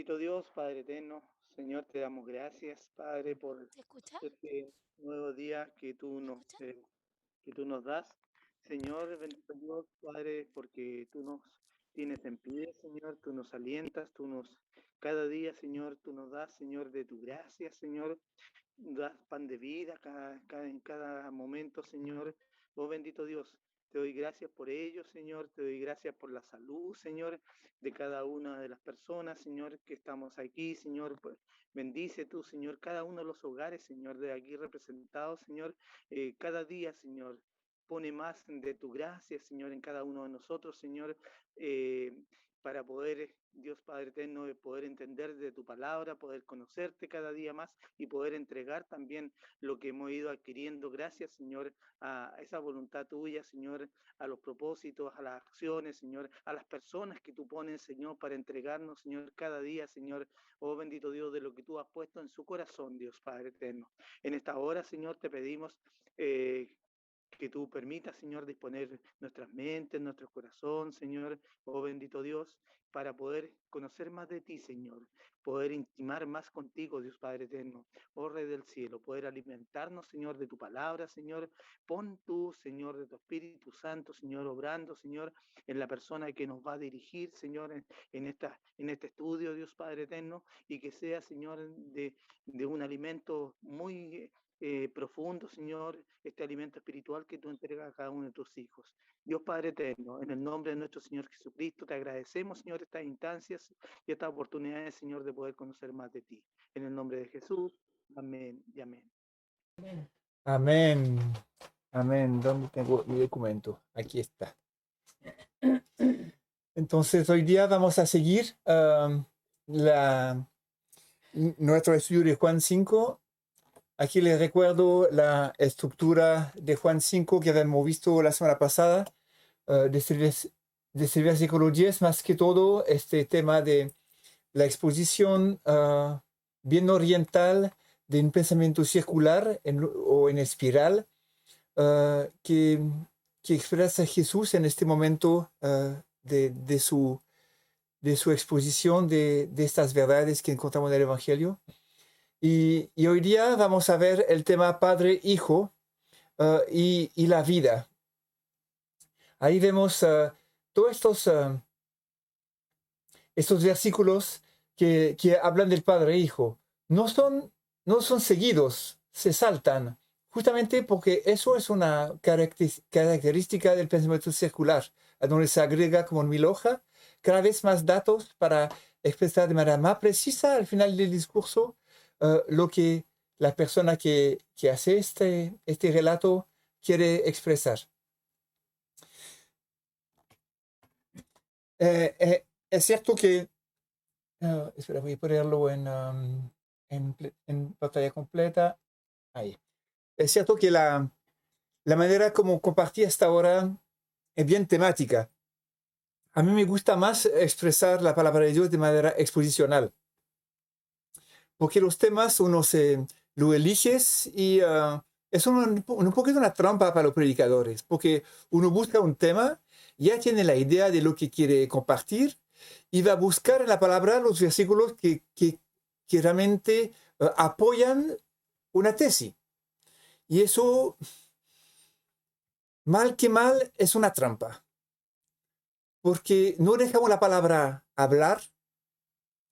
bendito Dios, Padre eterno, Señor, te damos gracias, Padre, por ¿Se escucha? este nuevo día ¿Me escucha? que tú nos das. Señor, bendito Dios, Padre, porque tú nos tienes en pie, Señor, tú nos alientas, cada día, Señor, tú nos das, Señor, de tu gracia, Señor, das pan de vida en cada momento, Señor. Oh bendito Dios, te doy gracias por ello, Señor. Te doy gracias por la salud, Señor, de cada una de las personas, Señor, que estamos aquí, Señor. Pues, bendice tú, Señor, cada uno de los hogares, Señor, de aquí representados, Señor. Cada día, Señor. Pone más de tu gracia, Señor, en cada uno de nosotros, Señor, para poder, Dios Padre eterno, poder entender de tu palabra, poder conocerte cada día más y poder entregar también lo que hemos ido adquiriendo. Gracias, Señor, a esa voluntad tuya, Señor, a los propósitos, a las acciones, Señor, a las personas que tú pones, Señor, para entregarnos, Señor, cada día, Señor. Oh bendito Dios, de lo que tú has puesto en su corazón, Dios Padre eterno. En esta hora, Señor, te pedimos que tú permitas, Señor, disponer nuestras mentes, nuestro corazón, Señor, oh bendito Dios, para poder conocer más de ti, Señor, poder intimar más contigo, Dios Padre eterno, oh Rey del cielo, poder alimentarnos, Señor, de tu palabra, Señor. Pon tú, Señor, de tu Espíritu Santo, Señor, obrando, Señor, en la persona que nos va a dirigir, Señor, en este estudio, Dios Padre eterno, y que sea, Señor, de un alimento muy profundo, Señor, este alimento espiritual que tú entregas a cada uno de tus hijos. Dios Padre eterno, en el nombre de nuestro Señor Jesucristo, te agradecemos, Señor, estas instancias y estas oportunidades, Señor, de poder conocer más de ti. En el nombre de Jesús, amén y amén. Amén. Amén. ¿Dónde tengo mi documento? Aquí está. Entonces, hoy día vamos a seguir nuestro estudio de Juan 5. Aquí les recuerdo la estructura de Juan 5 que habíamos visto la semana pasada, desde el versículo 10, más que todo, este tema de la exposición bien oriental de un pensamiento circular o en espiral que expresa Jesús en este momento de su exposición de estas verdades que encontramos en el Evangelio. Y hoy día vamos a ver el tema Padre-Hijo y la vida. Ahí vemos todos estos versículos que hablan del Padre-Hijo. No son seguidos, se saltan, justamente porque eso es una característica del pensamiento circular, a donde se agrega como en mil hojas cada vez más datos para expresar de manera más precisa al final del discurso lo que la persona que hace este relato quiere expresar. Es cierto que, espera, voy a ponerlo en pantalla completa. Ahí. Es cierto que la manera como compartí hasta ahora es bien temática. A mí me gusta más expresar la palabra de Dios de manera exposicional. Porque los temas uno lo eliges y es un poquito una trampa para los predicadores. Porque uno busca un tema, ya tiene la idea de lo que quiere compartir y va a buscar en la palabra los versículos que realmente apoyan una tesis. Y eso, mal que mal, es una trampa. Porque no dejamos la palabra hablar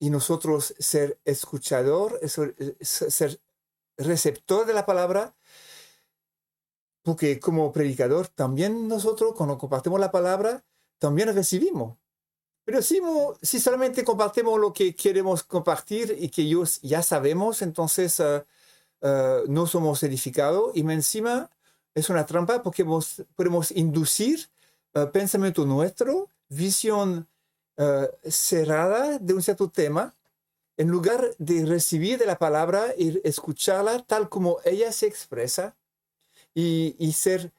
y nosotros ser escuchador, ser receptor de la palabra, porque como predicador también nosotros cuando compartimos la palabra también recibimos. Pero si solamente compartimos lo que queremos compartir y que ellos ya sabemos, entonces no somos edificados y encima es una trampa porque podemos inducir pensamiento nuestro, visión cerrada de un cierto tema, en lugar de recibir de la palabra y escucharla tal como ella se expresa y ser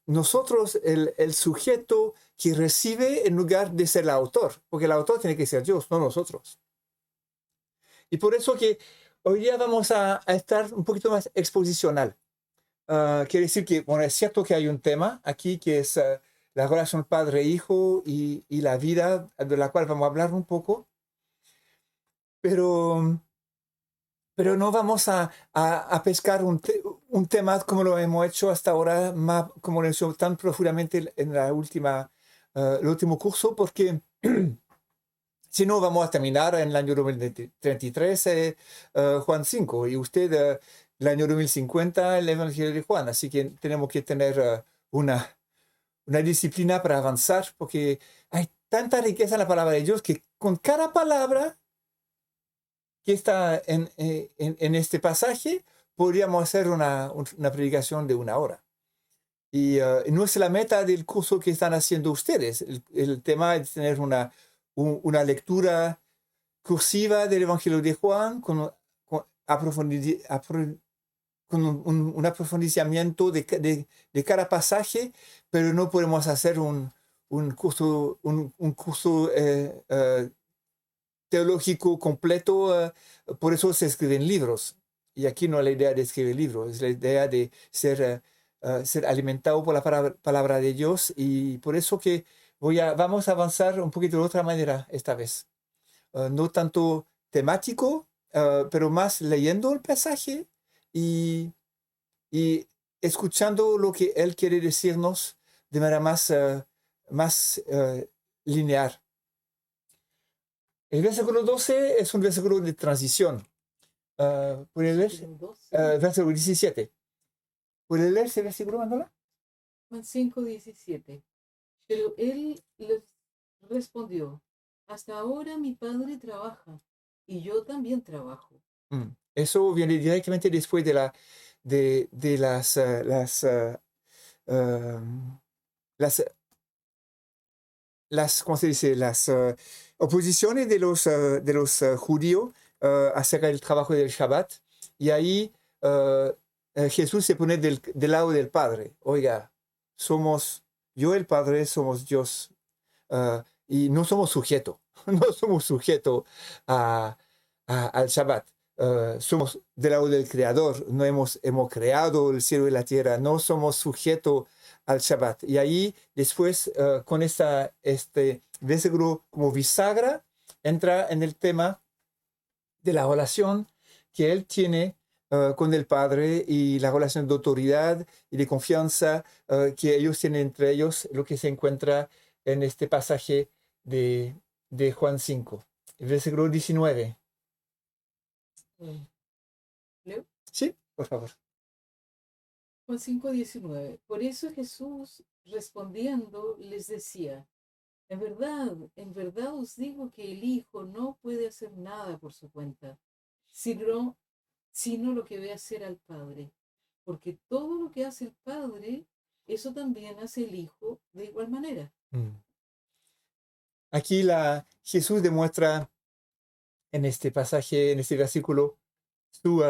nosotros el sujeto que recibe en lugar de ser el autor, porque el autor tiene que ser Dios, no nosotros. Y por eso que hoy día vamos a estar un poquito más exposicional. Quiere decir que, bueno, es cierto que hay un tema aquí que es la relación padre-hijo y la vida de la cual vamos a hablar un poco. pero, pero no vamos a pescar un tema como lo hemos hecho hasta ahora, más, como lo hemos hecho tan profundamente en el último curso, porque si no vamos a terminar en el año 2033 Juan 5 y usted el año 2050 el Evangelio de Juan. Así que tenemos que tener una disciplina para avanzar porque hay tanta riqueza en la palabra de Dios que con cada palabra que está en este pasaje podríamos hacer una predicación de 1 hora. Y no es la meta del curso que están haciendo ustedes. El tema es tener una lectura cursiva del Evangelio de Juan con un aprofundimiento de cada pasaje, pero no podemos hacer un curso teológico completo. Por eso se escriben libros. Y aquí no es la idea de escribir libros, es la idea de ser alimentado por la palabra de Dios. Y por eso que vamos a avanzar un poquito de otra manera esta vez. No tanto temático, pero más leyendo el pasaje y, y escuchando lo que él quiere decirnos de manera más lineal. El versículo 12 es un versículo de transición. ¿Puede leer? Versículo 17. ¿Puede leer ese versículo, Manuela? Juan 5:17. Pero él les respondió: hasta ahora mi padre trabaja y yo también trabajo. Eso viene directamente después de ¿cómo se dice? Las oposiciones de los judíos acerca del trabajo del Shabbat. Y ahí Jesús se pone del lado del Padre. Oiga, yo el Padre somos Dios. Y no somos sujetos, no somos sujetos al Shabbat. Somos del lado del Creador, no hemos creado el cielo y la tierra, no somos sujetos al Shabbat. Y ahí después, con este versículo como bisagra, entra en el tema de la relación que él tiene con el Padre y la relación de autoridad y de confianza que ellos tienen entre ellos, lo que se encuentra en este pasaje de Juan 5, el versículo 19. ¿Leo? Sí, por favor. Juan 5:19. Por eso Jesús, respondiendo, les decía: en verdad os digo que el Hijo no puede hacer nada por su cuenta, sino lo que ve hacer al Padre. Porque todo lo que hace el Padre, eso también hace el Hijo de igual manera. Aquí Jesús demuestra en este pasaje, en este versículo, su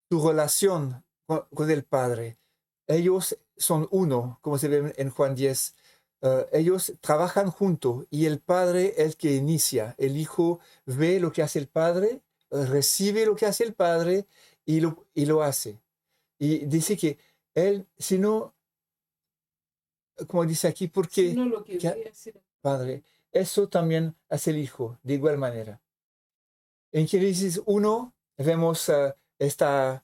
relación con el Padre. Ellos son uno, como se ve en Juan 10. Ellos trabajan juntos y el Padre es el que inicia. El Hijo ve lo que hace el Padre, recibe lo que hace el Padre y lo hace. Y dice que él, si no, como dice aquí, porque Sino lo que ve hacer. Padre, eso también hace el Hijo, de igual manera. En Génesis 1 vemos esta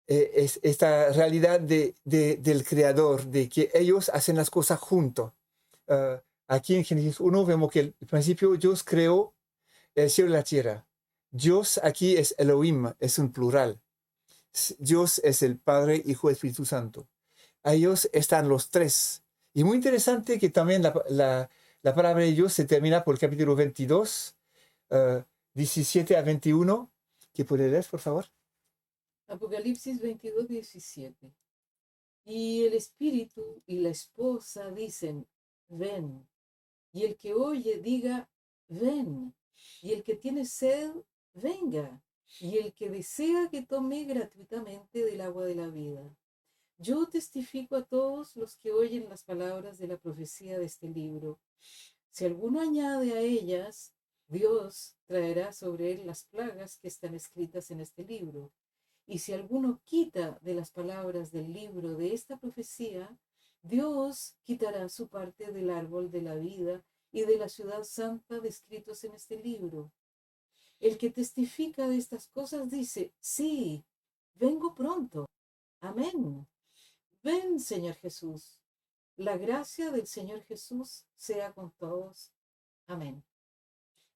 realidad del Creador, de que ellos hacen las cosas juntos. Aquí en Génesis 1 vemos que al principio Dios creó el cielo y la tierra. Dios aquí es Elohim, es un plural. Dios es el Padre, Hijo y Espíritu Santo. A ellos están los tres. Y muy interesante que también la palabra de Dios se termina por el capítulo 22, 17 a 21. ¿Qué puede leer, por favor? Apocalipsis 22:17. Y el Espíritu y la esposa dicen: ven. Y el que oye diga: ven. Y el que tiene sed, venga. Y el que desea, que tome gratuitamente del agua de la vida. Yo testifico a todos los que oyen las palabras de la profecía de este libro. Si alguno añade a ellas, Dios traerá sobre él las plagas que están escritas en este libro. Y si alguno quita de las palabras del libro de esta profecía, Dios quitará su parte del árbol de la vida y de la ciudad santa descritos en este libro. El que testifica de estas cosas dice, sí, vengo pronto. Amén. Ven, Señor Jesús. La gracia del Señor Jesús sea con todos. Amén.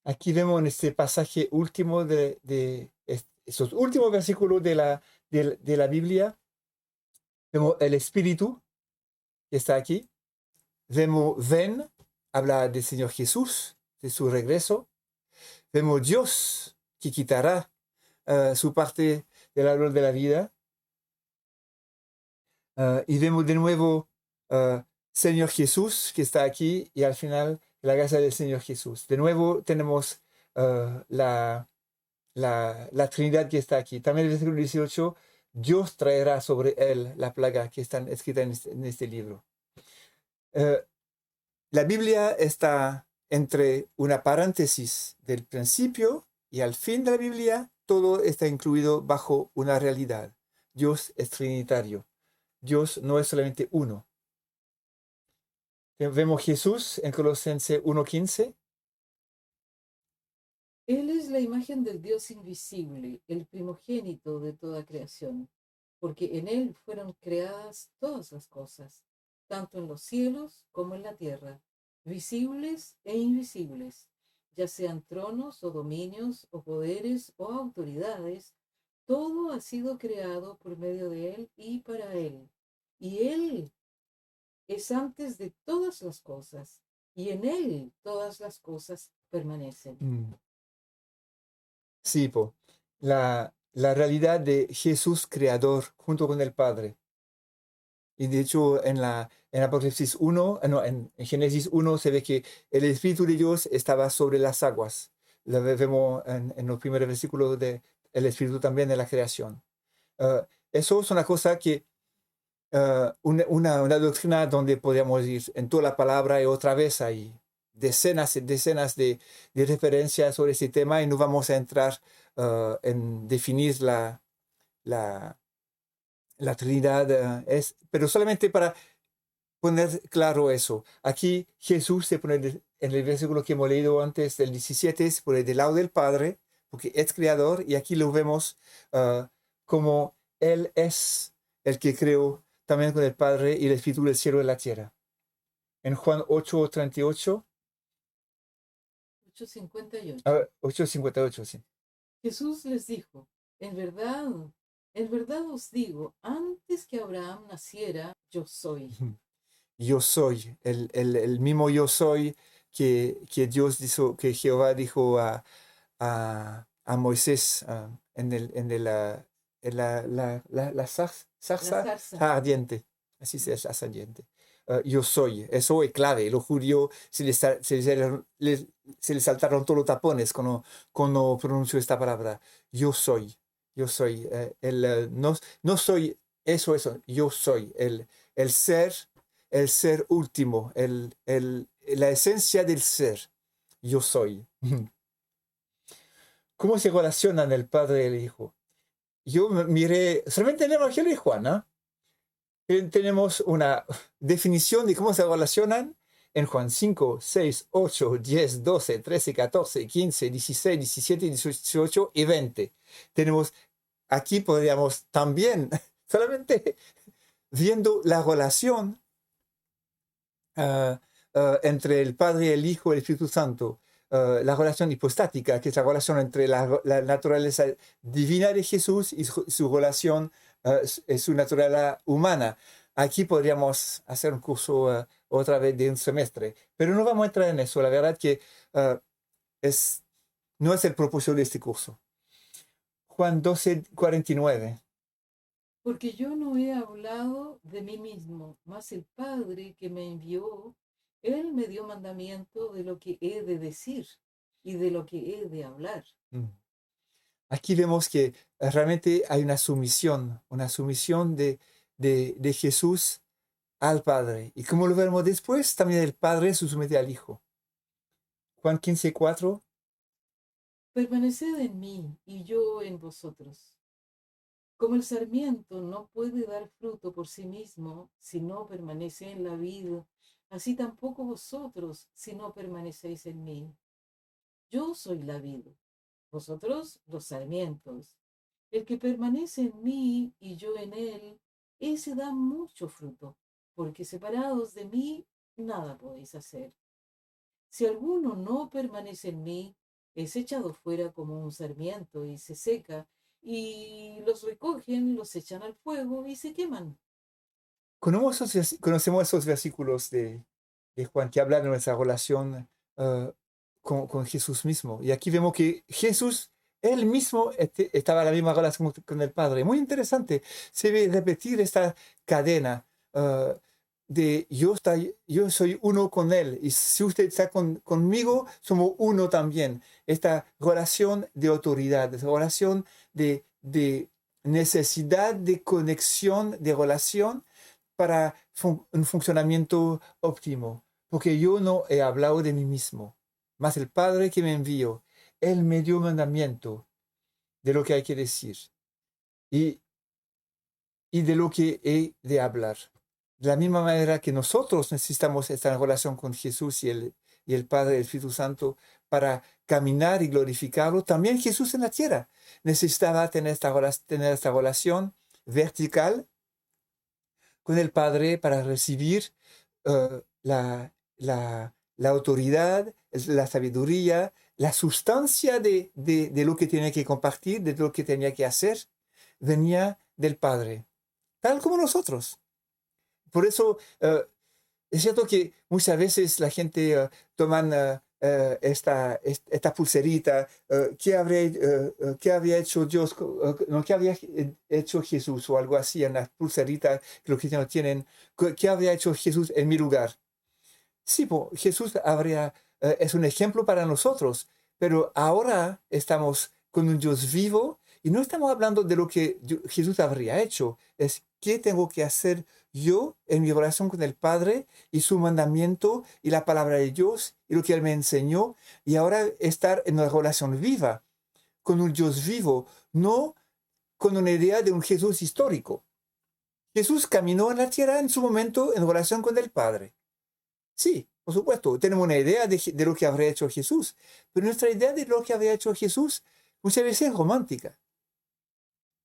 Aquí vemos en este pasaje último esos últimos versículos de la Biblia, vemos el Espíritu que está aquí. Vemos ven, habla del Señor Jesús, de su regreso. Vemos Dios que quitará su parte del árbol de la vida. Y vemos de nuevo Señor Jesús que está aquí y al final la gracia del Señor Jesús. De nuevo tenemos la Trinidad que está aquí. También el versículo 18, Dios traerá sobre él la plaga que está escrita en este libro. La Biblia está entre una paréntesis del principio y al fin de la Biblia. Todo está incluido bajo una realidad. Dios es trinitario. Dios no es solamente uno. Vemos Jesús en Colosenses 1:15. Él es la imagen del Dios invisible, el primogénito de toda creación, porque en Él fueron creadas todas las cosas, tanto en los cielos como en la tierra, visibles e invisibles, ya sean tronos o dominios o poderes o autoridades, todo ha sido creado por medio de Él y para Él. Y Él es antes de todas las cosas, y en Él todas las cosas permanecen. Sí, la realidad de Jesús creador junto con el Padre. Y de hecho en Apocalipsis 1, no, en Génesis 1 se ve que el Espíritu de Dios estaba sobre las aguas. Lo vemos en los primeros versículos del Espíritu también de la creación. Eso es una cosa que, una doctrina donde podríamos ir en toda la palabra y otra vez hay decenas y decenas de referencias sobre ese tema y no vamos a entrar en definir la Trinidad, pero solamente para poner claro eso. Aquí Jesús se pone en el versículo que hemos leído antes, del 17, se pone del lado del Padre, porque es creador, y aquí lo vemos como Él es el que creó también con el Padre y el Espíritu del cielo y la tierra. En Juan 8:38. 8:58. 8:58, sí. Jesús les dijo, en verdad os digo, antes que Abraham naciera, yo soy. Yo soy, el mismo yo soy que Dios dijo, que Jehová dijo a Moisés en la zarza ardiente. Así se es, zarza ardiente. Yo soy, eso es clave. Los judíos se les saltaron todos los tapones cuando pronunció esta palabra. Yo soy. No soy eso, yo soy. El ser último, la esencia del ser. Yo soy. ¿Cómo se relacionan el Padre y el Hijo? Yo miré, solamente en el Evangelio de Juan, ¿no? Tenemos una definición de cómo se relacionan en Juan 5, 6, 8, 10, 12, 13, 14, 15, 16, 17, 18 y 20. Aquí podríamos también, solamente viendo la relación entre el Padre, el Hijo y el Espíritu Santo, la relación hipostática, que es la relación entre la naturaleza divina de Jesús y su relación, su naturaleza humana. Aquí podríamos hacer un curso otra vez de un semestre, pero no vamos a entrar en eso. La verdad que no es el propósito de este curso. Juan 12:49. Porque yo no he hablado de mí mismo, mas el Padre que me envió, Él me dio mandamiento de lo que he de decir y de lo que he de hablar. Aquí vemos que realmente hay una sumisión de Jesús al Padre. Y como lo veremos después, también el Padre se somete al Hijo. Juan 15:4. Permaneced en mí y yo en vosotros. Como el sarmiento no puede dar fruto por sí mismo si no permanece en la vid, así tampoco vosotros si no permanecéis en mí. Yo soy la vid, vosotros los sarmientos. El que permanece en mí y yo en él, ese da mucho fruto, porque separados de mí nada podéis hacer. Si alguno no permanece en mí, es echado fuera como un sarmiento y se seca, y los recogen, los echan al fuego y se queman. Conocemos esos versículos de Juan que hablan de nuestra relación con Jesús mismo. Y aquí vemos que Jesús, él mismo, estaba en la misma relación con el Padre. Muy interesante. Se ve repetir esta cadena de yo soy uno con él. Y si usted está conmigo, somos uno también. Esta relación de autoridad, esta relación de necesidad de conexión, de relación para un funcionamiento óptimo, porque yo no he hablado de mí mismo, mas el Padre que me envió, Él me dio mandamiento de lo que hay que decir y, y de lo que he de hablar. De la misma manera que nosotros necesitamos estar en relación con Jesús y el Padre y el Espíritu Santo para caminar y glorificarlo, también Jesús en la tierra necesitaba tener esta relación vertical con el Padre para recibir la autoridad, la sabiduría, la sustancia de lo que tenía que compartir, de lo que tenía que hacer, venía del Padre, tal como nosotros. Por eso es cierto que muchas veces la gente toman esta pulserita, ¿qué había hecho Dios? No, ¿qué había hecho Jesús? O algo así, en las pulseritas que los cristianos tienen. ¿Qué habría hecho Jesús en mi lugar? Sí, Jesús es un ejemplo para nosotros, pero ahora estamos con un Dios vivo y no estamos hablando de lo que Jesús habría hecho, es qué tengo que hacer yo en mi relación con el Padre y su mandamiento y la palabra de Dios y lo que Él me enseñó y ahora estar en una relación viva con un Dios vivo, no con una idea de un Jesús histórico. Jesús caminó en la tierra en su momento en relación con el Padre. Sí, por supuesto, tenemos una idea de lo que habría hecho Jesús, pero nuestra idea de lo que habría hecho Jesús muchas veces es romántica.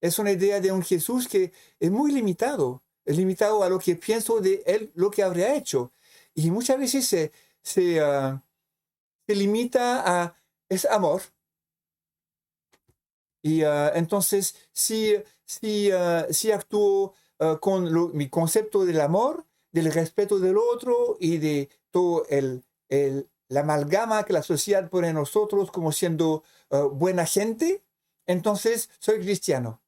Es una idea de un Jesús que es muy limitado, es limitado a lo que pienso de él, lo que habría hecho. Y muchas veces se limita a, es amor. Y entonces, si actúo con mi concepto del amor, del respeto del otro y de todo la amalgama que la sociedad pone en nosotros como siendo buena gente, entonces soy cristiano.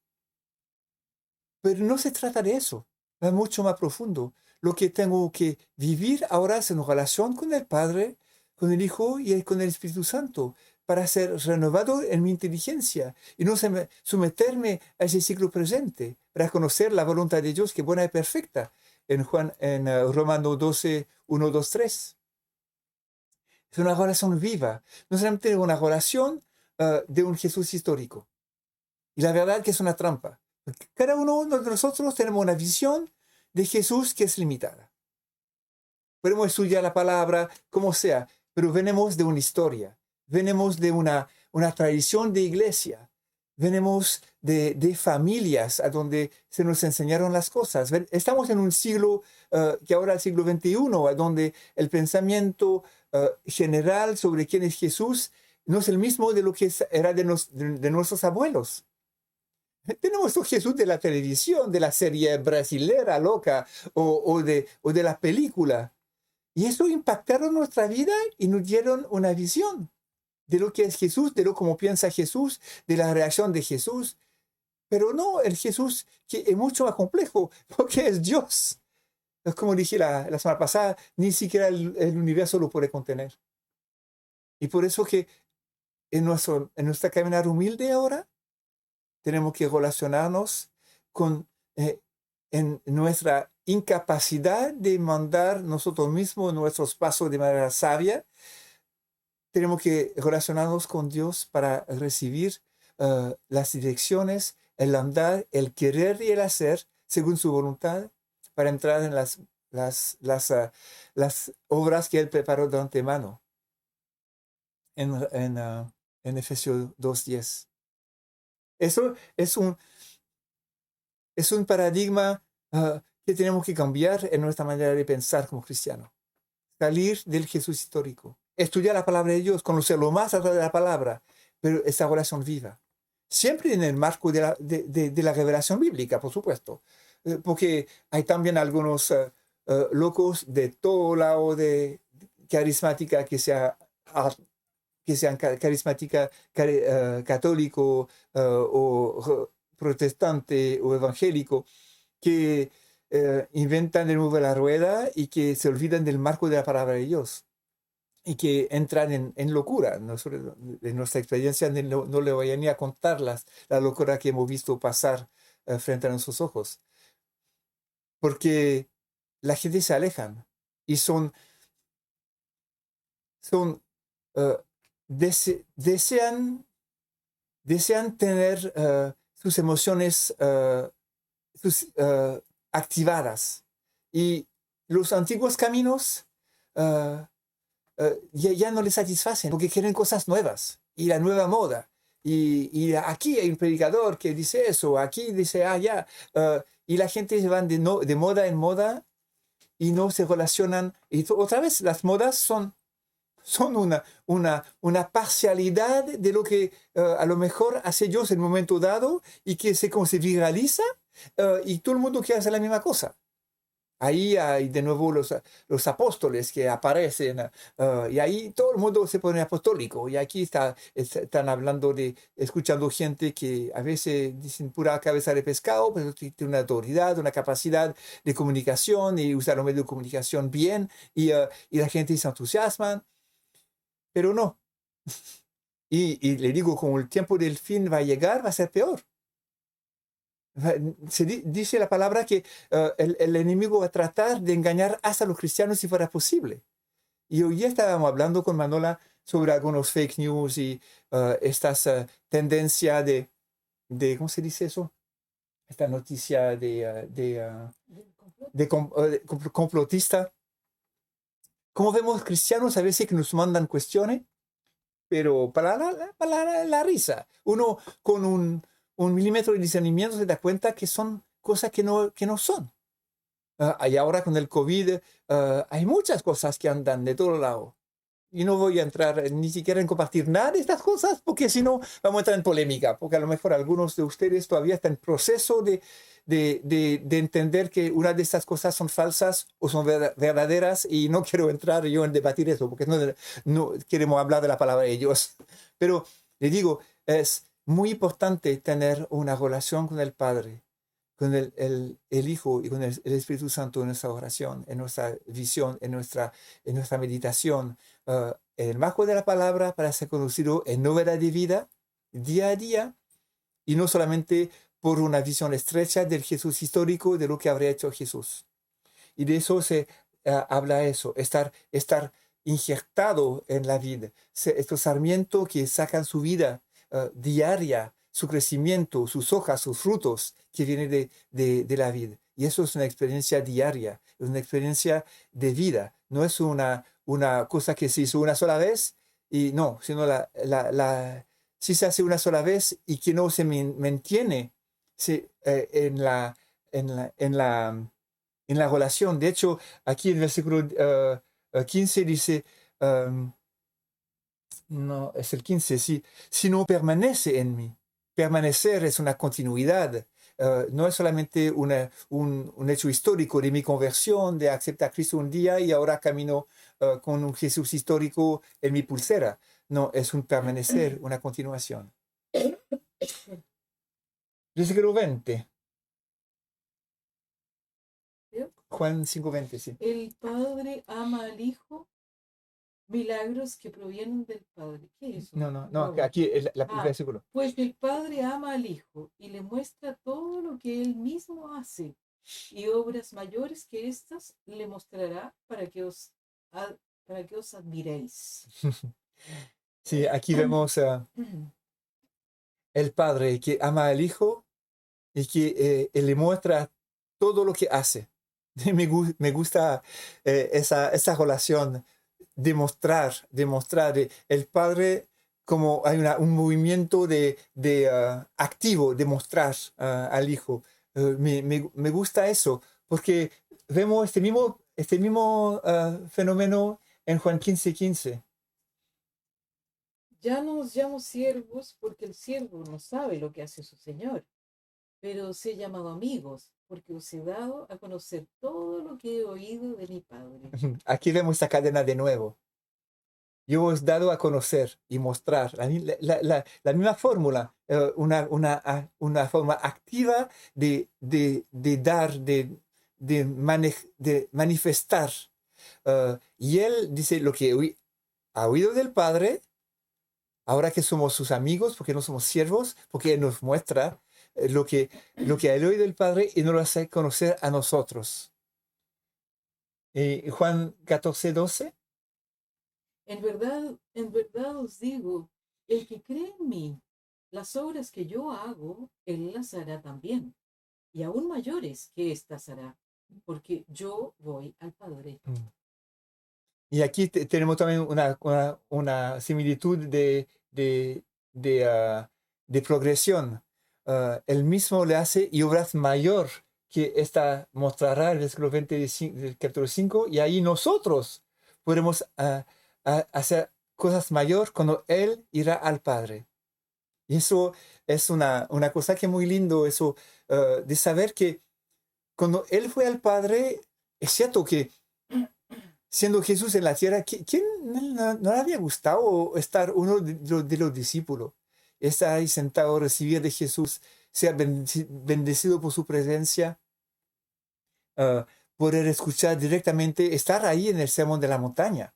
Pero no se trata de eso, es mucho más profundo. Lo que tengo que vivir ahora es en relación con el Padre, con el Hijo y con el Espíritu Santo, para ser renovado en mi inteligencia y no someterme a ese ciclo presente, para conocer la voluntad de Dios que es buena y perfecta, en Romanos 12, 1, 2, 3. Es una relación viva, no solamente una relación de un Jesús histórico. Y la verdad que es una trampa. Cada uno de nosotros tenemos una visión de Jesús que es limitada. Podemos estudiar la palabra, como sea, pero venimos de una historia, venimos de una tradición de iglesia, venimos de familias a donde se nos enseñaron las cosas. Estamos en un siglo, que ahora es el siglo XXI, a donde el pensamiento general sobre quién es Jesús no es el mismo de lo que era de nuestros abuelos. Tenemos a Jesús de la televisión, de la serie brasilera loca o de la película. Y eso impactaron nuestra vida y nos dieron una visión de lo que es Jesús, de lo cómo piensa Jesús, de la reacción de Jesús. Pero no, el Jesús que es mucho más complejo, porque es Dios. Como dije la semana pasada, ni siquiera el universo lo puede contener. Y por eso que en nuestra caminar humilde ahora, tenemos que relacionarnos en nuestra incapacidad de mandar nosotros mismos nuestros pasos de manera sabia. Tenemos que relacionarnos con Dios para recibir las direcciones, el andar, el querer y el hacer según su voluntad para entrar en las obras que Él preparó de antemano. en Efesios 2:10. Eso es un paradigma que tenemos que cambiar en nuestra manera de pensar como cristianos. Salir del Jesús histórico, estudiar la palabra de Dios, conocerlo más a través de la palabra, pero esa relación viva. Siempre en el marco de la revelación bíblica, por supuesto. Porque hay también algunos locos de todo lado de carismática que sean carismática, católico o protestante o evangélico, que inventan de nuevo la rueda y que se olvidan del marco de la palabra de Dios y que entran en locura. Nosotros, en nuestra experiencia no le voy a ni a contar la locura que hemos visto pasar frente a nuestros ojos. Porque la gente se alejan y desean tener sus emociones activadas. Y los antiguos caminos ya no les satisfacen porque quieren cosas nuevas y la nueva moda. Y aquí hay un predicador que dice eso, aquí dice allá. Y la gente se van de moda en moda y no se relacionan. Y otra vez, las modas son una parcialidad de lo que a lo mejor hace Dios en un momento dado y que como se viraliza y todo el mundo quiere hacer la misma cosa. Ahí hay de nuevo los apóstoles que aparecen y ahí todo el mundo se pone apostólico. Y aquí están hablando escuchando gente que a veces dicen pura cabeza de pescado, pero tiene una autoridad, una capacidad de comunicación y usar los medios de comunicación bien y la gente se entusiasma. Pero no. Y le digo, como el tiempo del fin va a llegar, va a ser peor. Dice la palabra que el enemigo va a tratar de engañar hasta a los cristianos si fuera posible. Y hoy ya estábamos hablando con Manola sobre algunos fake news y estas tendencias ¿cómo se dice eso? Esta noticia complotista. Como vemos cristianos a veces que nos mandan cuestiones, pero para la risa. Uno con un milímetro de discernimiento se da cuenta que son cosas que no son. Y ahora con el COVID hay muchas cosas que andan de todo lado. Y no voy a entrar ni siquiera en compartir nada de estas cosas, porque si no vamos a entrar en polémica, porque a lo mejor algunos de ustedes todavía están en proceso de entender que una de estas cosas son falsas o son verdaderas, y no quiero entrar yo en debatir eso, porque no queremos hablar de la palabra de Dios. Pero le digo, es muy importante tener una relación con el Padre, con el Hijo y con el Espíritu Santo en nuestra oración, en nuestra visión, en nuestra meditación, en el marco de la palabra, para ser conocido en novedad de vida, día a día, y no solamente por una visión estrecha del Jesús histórico, de lo que habría hecho Jesús. Y de eso se habla eso, estar injertado en la vida, estos sarmientos que sacan su vida diaria, su crecimiento, sus hojas, sus frutos, que vienen de la vida. Y eso es una experiencia diaria, es una experiencia de vida. No es una cosa que se hizo una sola vez, y no, sino si se hace una sola vez y que no se mantiene en la relación. De hecho, aquí en el versículo 15 dice, no, es el 15, sí, si no permanece en mí. Permanecer es una continuidad, no es solamente un hecho histórico de mi conversión, de aceptar a Cristo un día y ahora camino con un Jesús histórico en mi pulsera. No, es un permanecer, una continuación. Versículo 20. Juan 5:20, sí. El Padre ama al Hijo. Milagros que provienen del Padre. ¿Qué es eso? No, aquí el versículo. Pues el Padre ama al Hijo y le muestra todo lo que Él mismo hace, y obras mayores que estas le mostrará para que os admiréis. Sí, aquí vemos el Padre que ama al Hijo y que le muestra todo lo que hace. Me gusta esa relación. Demostrar el Padre como hay un movimiento activo de mostrar al Hijo. Me gusta eso, porque vemos este mismo fenómeno en Juan 15:15. Ya no os llamo siervos porque el siervo no sabe lo que hace su señor, pero os he llamado amigos porque os he dado a conocer todo lo que he oído de mi Padre. Aquí vemos esta cadena de nuevo. Yo os he dado a conocer y mostrar la misma fórmula, una forma activa de dar, de manifestar. Y él dice lo que ha oído del Padre, ahora que somos sus amigos, porque no somos siervos, porque él nos muestra lo que ha oído del Padre y nos lo hace conocer a nosotros. Juan 14:12. En verdad os digo, el que cree en mí, las obras que yo hago, él las hará también, y aún mayores que éstas hará, porque yo voy al Padre. Y aquí tenemos también una similitud de progresión. Él mismo le hace y obras mayor que esta mostrará el versículo 25 del capítulo 5, y ahí nosotros podremos hacer cosas mayor cuando Él irá al Padre. Y eso es una cosa que es muy lindo, eso de saber que cuando Él fue al Padre, es cierto que siendo Jesús en la tierra, ¿quién no le había gustado estar uno de los discípulos? Estar ahí sentado, recibir de Jesús, ser bendecido por su presencia, poder escuchar directamente, estar ahí en el sermón de la montaña.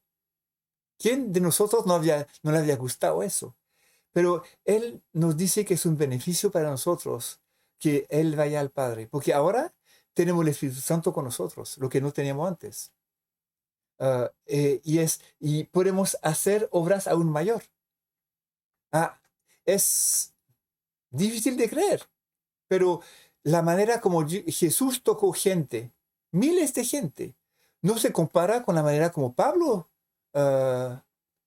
¿Quién de nosotros no le había gustado eso? Pero Él nos dice que es un beneficio para nosotros que Él vaya al Padre, porque ahora tenemos el Espíritu Santo con nosotros, lo que no teníamos antes. Y podemos hacer obras aún mayor. Es difícil de creer, pero la manera como Jesús tocó gente, miles de gente, no se compara con la manera como Pablo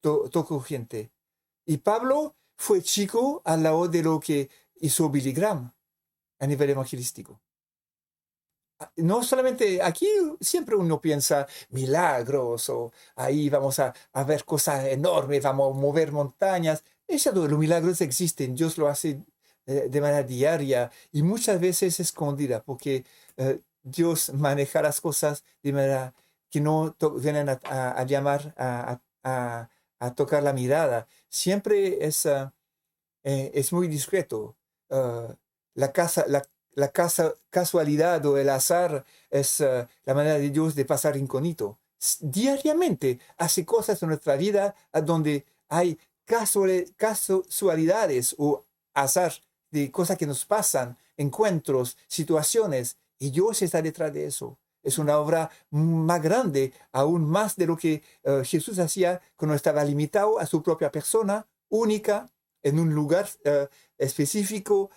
tocó gente. Y Pablo fue chico al lado de lo que hizo Billy Graham a nivel evangelístico. No solamente aquí, siempre uno piensa milagros o ahí vamos a ver cosas enormes, vamos a mover montañas. Los milagros existen, Dios lo hace de manera diaria y muchas veces escondida, porque Dios maneja las cosas de manera que no vienen a llamar, a tocar la mirada. Siempre es muy discreto. La casualidad o el azar es la manera de Dios de pasar incógnito. Diariamente hace cosas en nuestra vida donde hay casualidades o azar de cosas que nos pasan, encuentros, situaciones, y Dios está detrás de eso. Es una obra más grande, aún más de lo que Jesús hacía cuando estaba limitado a su propia persona, única, en un lugar específico,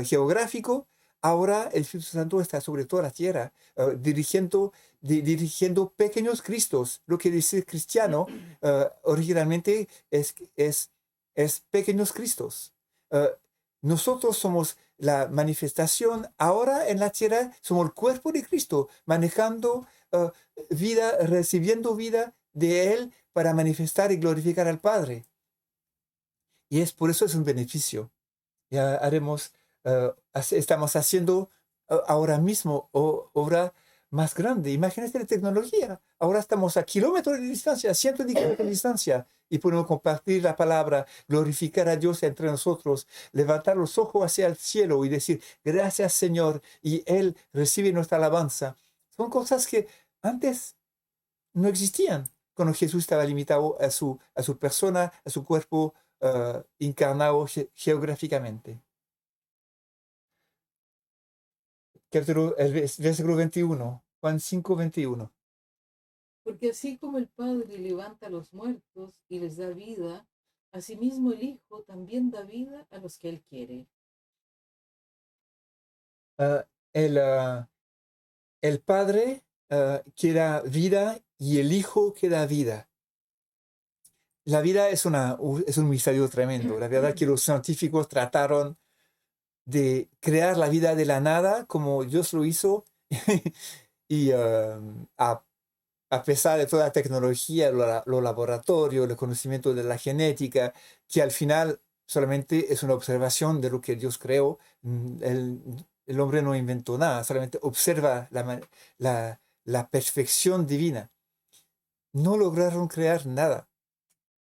geográfico. Ahora el Espíritu Santo está sobre toda la tierra, dirigiendo pequeños Cristos. Lo que dice cristiano originalmente es pequeños Cristos. Nosotros somos la manifestación ahora en la tierra, somos el cuerpo de Cristo, manejando vida, recibiendo vida de Él para manifestar y glorificar al Padre. Y por eso es un beneficio. Ya estamos haciendo ahora mismo obra más grande. Imagínate la tecnología. Ahora estamos a kilómetros de distancia, a cientos de kilómetros de distancia, y podemos compartir la palabra, glorificar a Dios entre nosotros, levantar los ojos hacia el cielo y decir, gracias Señor, y Él recibe nuestra alabanza. Son cosas que antes no existían, cuando Jesús estaba limitado a su persona, a su cuerpo encarnado geográficamente. El versículo 21, Juan 5:21. Porque así como el Padre levanta a los muertos y les da vida, asimismo el Hijo también da vida a los que Él quiere. El Padre que da vida y el Hijo que da vida. la vida es un misterio tremendo. La verdad que los científicos trataron de crear la vida de la nada como Dios lo hizo y a pesar de toda la tecnología, los laboratorios, el conocimiento de la genética, que al final solamente es una observación de lo que Dios creó. El hombre no inventó nada, solamente observa la perfección divina. No lograron crear nada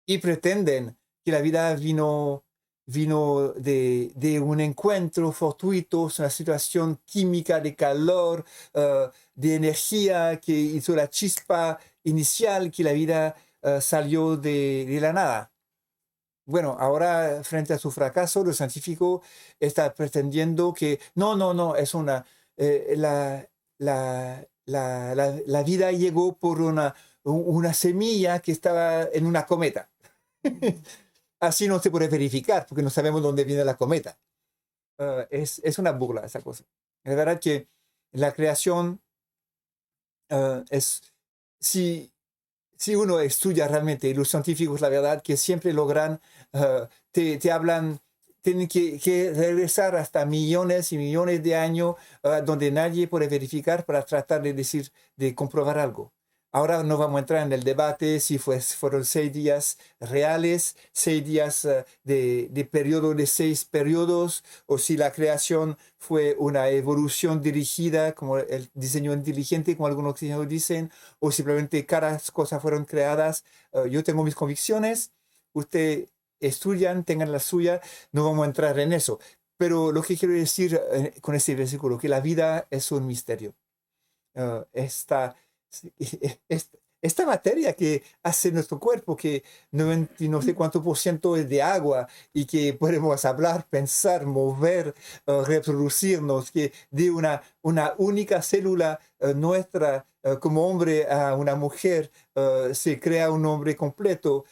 y pretenden que la vida vino de un encuentro fortuito, una situación química de calor, de energía que hizo la chispa inicial, que la vida salió de la nada. Bueno, ahora frente a su fracaso, los científicos están pretendiendo que no, es la vida llegó por una semilla que estaba en una cometa. Así no se puede verificar porque no sabemos dónde viene la cometa. Es una burla esa cosa. Es verdad que la creación si uno estudia realmente, los científicos, la verdad, que siempre logran, te hablan, tienen que regresar hasta millones y millones de años donde nadie puede verificar para tratar de comprobar algo. Ahora no vamos a entrar en el debate si fueron 6 días reales, 6 días de periodo de 6 periodos, o si la creación fue una evolución dirigida, como el diseño inteligente, como algunos cristianos dicen, o simplemente cada cosa fueron creadas. Yo tengo mis convicciones, usted estudian, tengan la suya, no vamos a entrar en eso. Pero lo que quiero decir con este versículo, que la vida es un misterio. Esta materia que hace nuestro cuerpo, que no sé cuánto por ciento es de agua y que podemos hablar, pensar, mover, reproducirnos, que de una única célula nuestra como hombre a una mujer se crea un hombre completo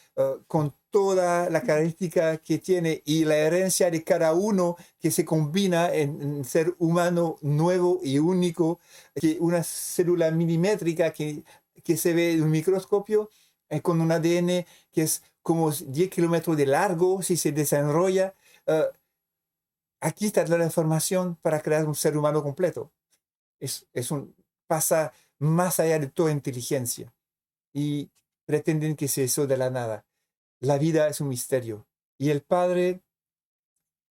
con toda la característica que tiene y la herencia de cada uno que se combina en ser humano nuevo y único, que una célula milimétrica que se ve en un microscopio con un ADN que es como 10 kilómetros de largo si se desarrolla. Aquí está toda la información para crear un ser humano completo. Pasa más allá de toda inteligencia y pretenden que se hizo de la nada. La vida es un misterio y el Padre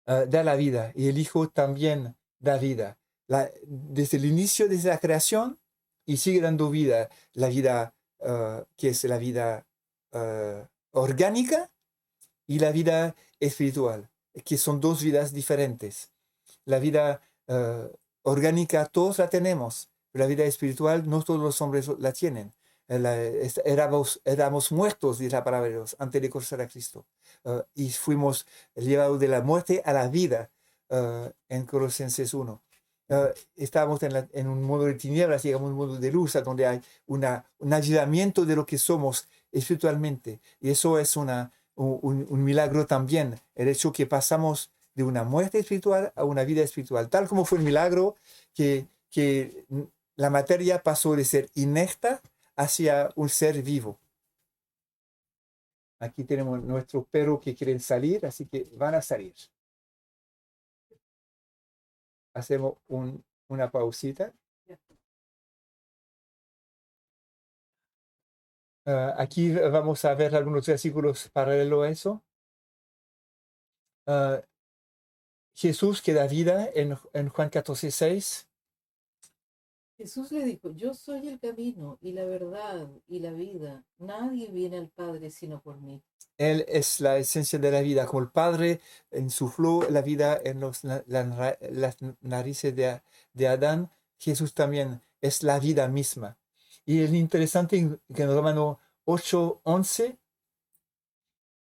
da la vida y el Hijo también da vida. Desde el inicio, desde la creación, y sigue dando vida, la vida que es la vida orgánica y la vida espiritual, que son dos vidas diferentes. La vida orgánica todos la tenemos, pero la vida espiritual no todos los hombres la tienen. Éramos muertos, dice la palabra de Dios, antes de conocer a Cristo. Y fuimos llevados de la muerte a la vida en Colosenses 1. Estábamos en un mundo de tinieblas, llegamos a un mundo de luz, donde hay un avivamiento de lo que somos espiritualmente. Y eso es un milagro también, el hecho que pasamos de una muerte espiritual a una vida espiritual, tal como fue el milagro que la materia pasó de ser inerte hacia un ser vivo. Aquí tenemos nuestros perros que quieren salir, así que van a salir. Hacemos una pausita. Aquí vamos a ver algunos versículos paralelos a eso. Jesús que da vida en Juan 14:6. Jesús le dijo, yo soy el camino y la verdad y la vida. Nadie viene al Padre sino por mí. Él es la esencia de la vida, como el Padre insufló la vida en las narices de Adán. Jesús también es la vida misma. Y es interesante que en Romanos 8:11.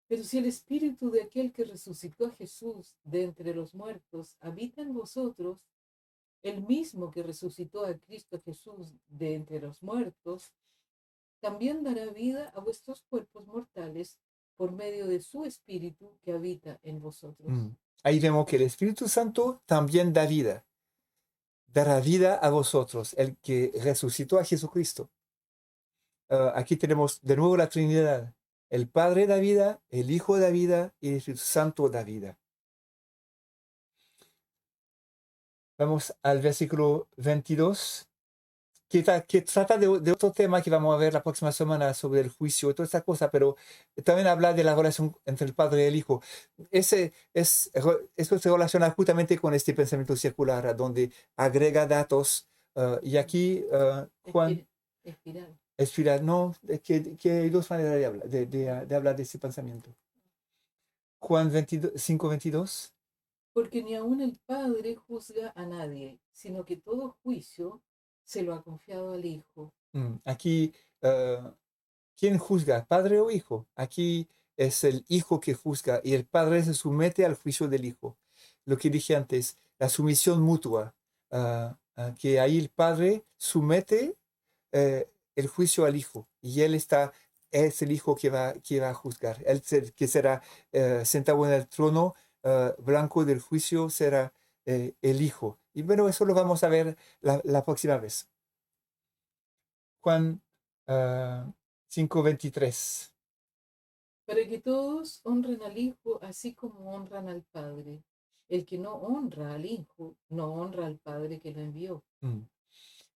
Pero si el espíritu de aquel que resucitó a Jesús de entre los muertos habita en vosotros, el mismo que resucitó a Cristo Jesús de entre los muertos, también dará vida a vuestros cuerpos mortales por medio de su espíritu que habita en vosotros. Ahí vemos que el Espíritu Santo también da vida. Dará vida a vosotros, el que resucitó a Jesucristo. Aquí tenemos de nuevo la Trinidad. El Padre da vida, el Hijo da vida y el Espíritu Santo da vida. Vamos al versículo 22, que trata de otro tema que vamos a ver la próxima semana sobre el juicio y toda esta cosa, pero también habla de la relación entre el Padre y el Hijo. Eso se relaciona justamente con este pensamiento circular, donde agrega datos. Y aquí, Juan, Espiral. espiral, no, que hay dos maneras de hablar de ese pensamiento. Juan 5:22. Porque ni aun el Padre juzga a nadie, sino que todo juicio se lo ha confiado al Hijo. Aquí, ¿quién juzga? ¿Padre o hijo? Aquí es el hijo que juzga y el padre se somete al juicio del hijo. Lo que dije antes, la sumisión mutua, que ahí el padre somete el juicio al hijo y es el hijo que va a juzgar. Él que será sentado en el trono blanco del juicio será el hijo. Y bueno, eso lo vamos a ver la próxima vez. Juan 5:23. Para que todos honren al Hijo así como honran al Padre. El que no honra al Hijo, no honra al Padre que lo envió.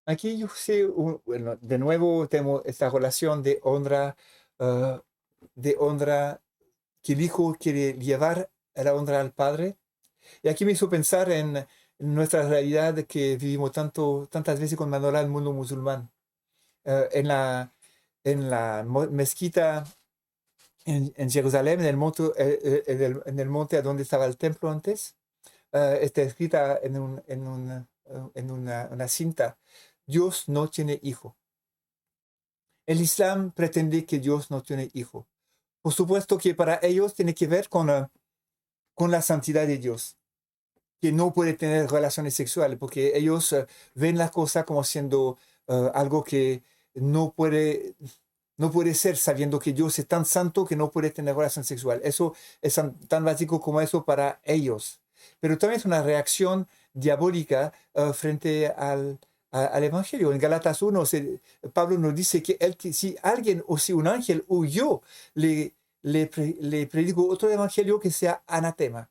Aquí yo sé, bueno, de nuevo tenemos esta relación uh, de honra que el Hijo quiere llevar a la honra al Padre. Y aquí me hizo pensar en nuestra realidad que vivimos tantas veces con Manuela en el mundo musulmán. En la mezquita en Jerusalén, en el monte donde estaba el templo antes, está escrita en una cinta: Dios no tiene hijo. El Islam pretende que Dios no tiene hijo. Por supuesto que para ellos tiene que ver con la santidad de Dios, que no puede tener relaciones sexuales, porque ellos ven la cosa como siendo algo que no puede ser, sabiendo que Dios es tan santo que no puede tener relación sexual. Eso es tan básico como eso para ellos. Pero también es una reacción diabólica frente al Evangelio. En Galatas 1, Pablo nos dice que si alguien o si un ángel huyó, le predico otro evangelio que sea anatema.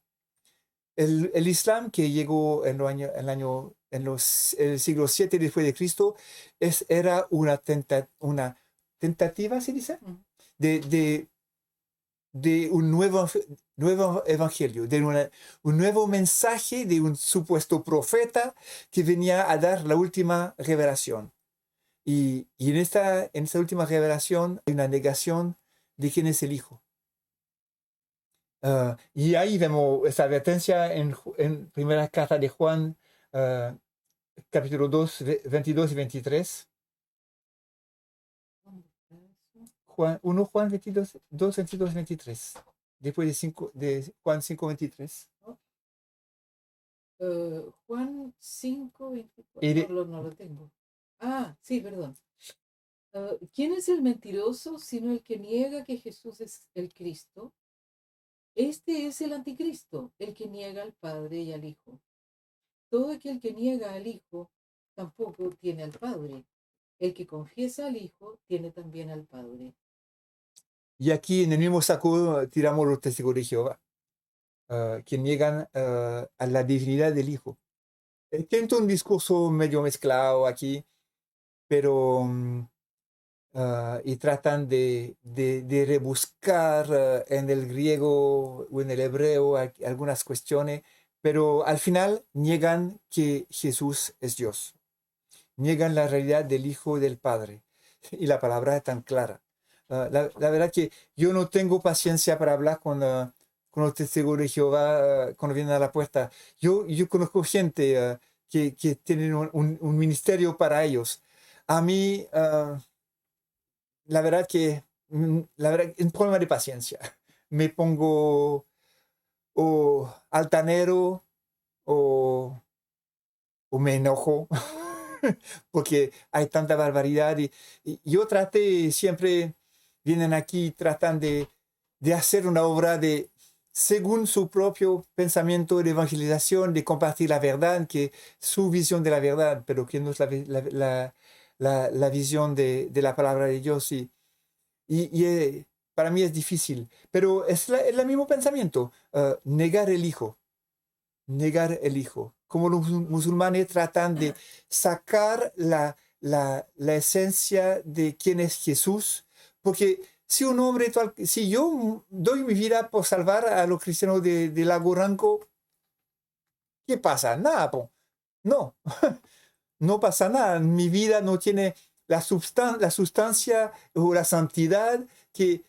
El Islam, que llegó en el siglo VII después de Cristo, era una tentativa, ¿se dice? De un nuevo evangelio, un nuevo mensaje de un supuesto profeta que venía a dar la última revelación. Y en esta última revelación hay una negación de quién es el Hijo. Y ahí vemos esa advertencia en primera carta de Juan, capítulo 2, 22 y 23. Juan 22, 2, 22 y 23. Después de Juan 5, 23. Juan 5, 24. No lo tengo. Ah, sí, perdón. ¿Quién es el mentiroso sino el que niega que Jesús es el Cristo? Este es el anticristo, el que niega al Padre y al Hijo. Todo aquel que niega al Hijo tampoco tiene al Padre. El que confiesa al Hijo tiene también al Padre. Y aquí en el mismo saco tiramos los testigos de Jehová, que niegan a la divinidad del Hijo. Tiene un discurso medio mezclado aquí, pero y tratan de rebuscar en el griego o en el hebreo algunas cuestiones, pero al final niegan que Jesús es Dios. Niegan la realidad del Hijo y del Padre. Y la palabra es tan clara. La verdad que yo no tengo paciencia para hablar con los testigos de Jehová cuando vienen a la puerta. Yo conozco gente que tienen un ministerio para ellos. A mí, la verdad que, un problema de paciencia. Me pongo o altanero o me enojo porque hay tanta barbaridad. Y yo traté, siempre vienen aquí, tratan de hacer una obra según su propio pensamiento de evangelización, de compartir la verdad, que su visión de la verdad, pero que no es la visión de la palabra de Dios. Y para mí es difícil, pero es el mismo pensamiento, negar el Hijo, negar el Hijo. Como los musulmanes tratan de sacar la esencia de quién es Jesús, porque si un hombre, si yo doy mi vida por salvar a los cristianos de Lago Ranco, ¿qué pasa? Nada, po. No, no pasa nada. Mi vida no tiene la sustancia o la santidad que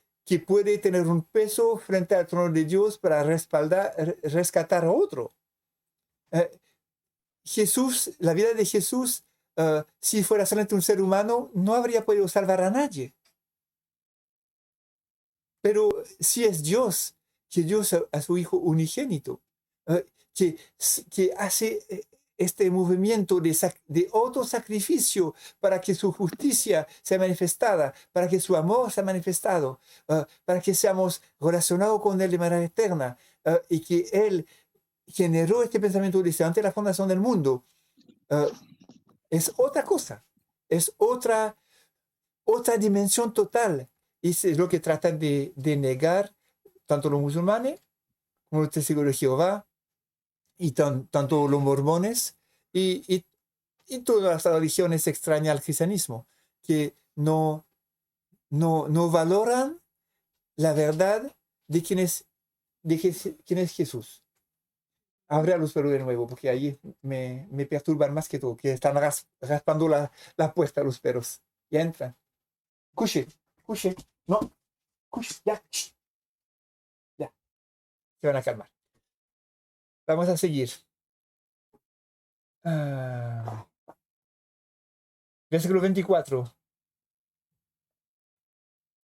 puede tener un peso frente al trono de Dios para rescatar a otro. Jesús, la vida de Jesús, si fuera solamente un ser humano, no habría podido salvar a nadie. Pero si es Dios, que Dios a su Hijo unigénito, que hace este movimiento de autosacrificio para que su justicia sea manifestada, para que su amor sea manifestado, para que seamos relacionados con Él de manera eterna, y que Él generó este pensamiento desde antes de la fundación del mundo, es otra cosa, es otra dimensión total. Y es lo que tratan de negar tanto los musulmanes como los testigos de Jehová y tanto los mormones y todas las religiones extrañas al cristianismo, que no valoran la verdad de quién es Jesús. Abre a luz pero de nuevo, porque ahí me perturban más que todo, que están raspando la puerta los perros. Ya entran. Cuche, no, cuche, ya, ya. Se van a calmar. Vamos a seguir. Versículo 24.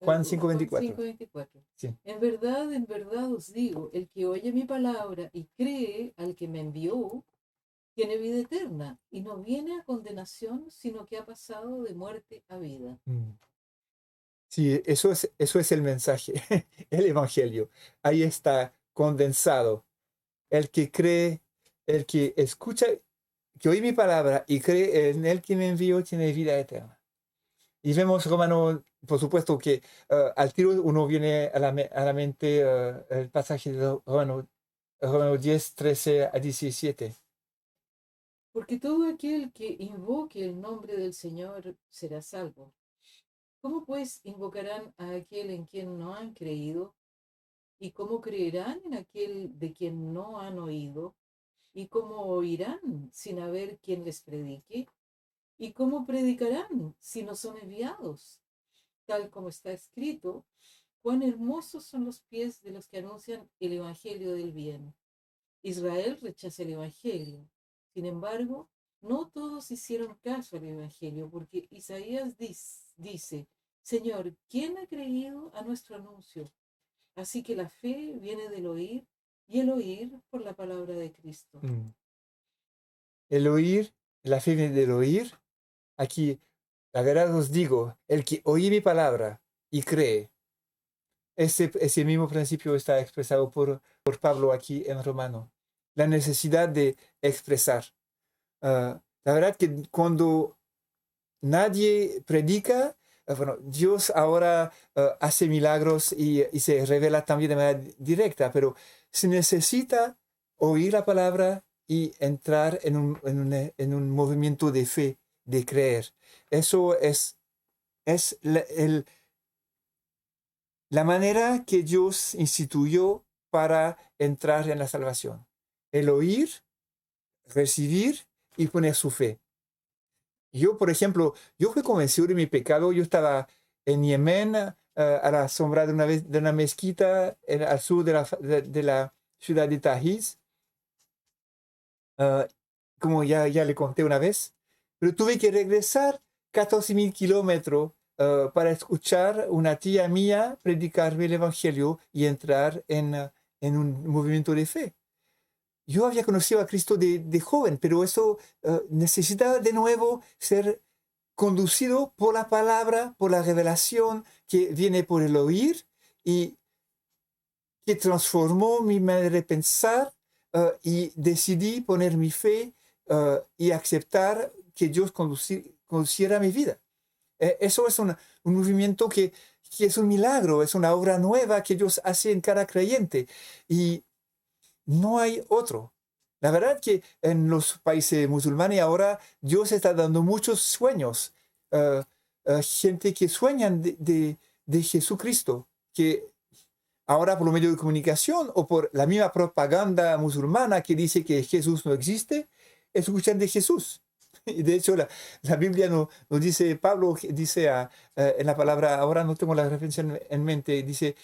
Juan 5:24. 5:24. Sí. En verdad os digo, el que oye mi palabra y cree al que me envió, tiene vida eterna y no viene a condenación, sino que ha pasado de muerte a vida. Sí, eso es el mensaje, el evangelio. Ahí está condensado. El que cree, el que escucha, que oye mi palabra y cree en el que me envió, tiene vida eterna. Y vemos Romano, por supuesto que al tiro uno viene a la mente el pasaje de Romano 10, 13 a 17. Porque todo aquel que invoque el nombre del Señor será salvo. ¿Cómo pues invocarán a aquel en quien no han creído? ¿Y cómo creerán en aquel de quien no han oído? ¿Y cómo oirán sin haber quien les predique? ¿Y cómo predicarán si no son enviados? Tal como está escrito, cuán hermosos son los pies de los que anuncian el evangelio del bien. Israel rechaza el evangelio. Sin embargo, no todos hicieron caso al evangelio, porque Isaías dice, Señor, ¿quién ha creído a nuestro anuncio? Así que la fe viene del oír y el oír por la palabra de Cristo. El oír, la fe viene del oír. Aquí, la verdad os digo, el que oye mi palabra y cree, ese mismo principio está expresado por Pablo aquí en Romano. La necesidad de expresar. La verdad que cuando nadie predica, bueno, Dios ahora hace milagros y se revela también de manera directa, pero se necesita oír la palabra y entrar en un movimiento de fe, de creer. Eso es la manera que Dios instituyó para entrar en la salvación. El oír, recibir y poner su fe. Yo, por ejemplo, yo fui convencido de mi pecado. Yo estaba en Yemen, a la sombra de una mezquita al sur de la ciudad de Tajiz, como ya le conté una vez. Pero tuve que regresar 14.000 kilómetros para escuchar una tía mía predicarme el evangelio y entrar en un movimiento de fe. Yo había conocido a Cristo de joven, pero eso necesitaba de nuevo ser conducido por la palabra, por la revelación que viene por el oír y que transformó mi manera de pensar, y decidí poner mi fe y aceptar que Dios conduciera mi vida. Eso es un movimiento que que es un milagro, es una obra nueva que Dios hace en cada creyente. Y no hay otro. La verdad que en los países musulmanes ahora Dios está dando muchos sueños. Gente que sueñan de Jesucristo, que ahora por los medios de comunicación o por la misma propaganda musulmana que dice que Jesús no existe, escuchan de Jesús. Y de hecho la Biblia nos dice, Pablo dice en la palabra, ahora no tengo la referencia en mente, dice,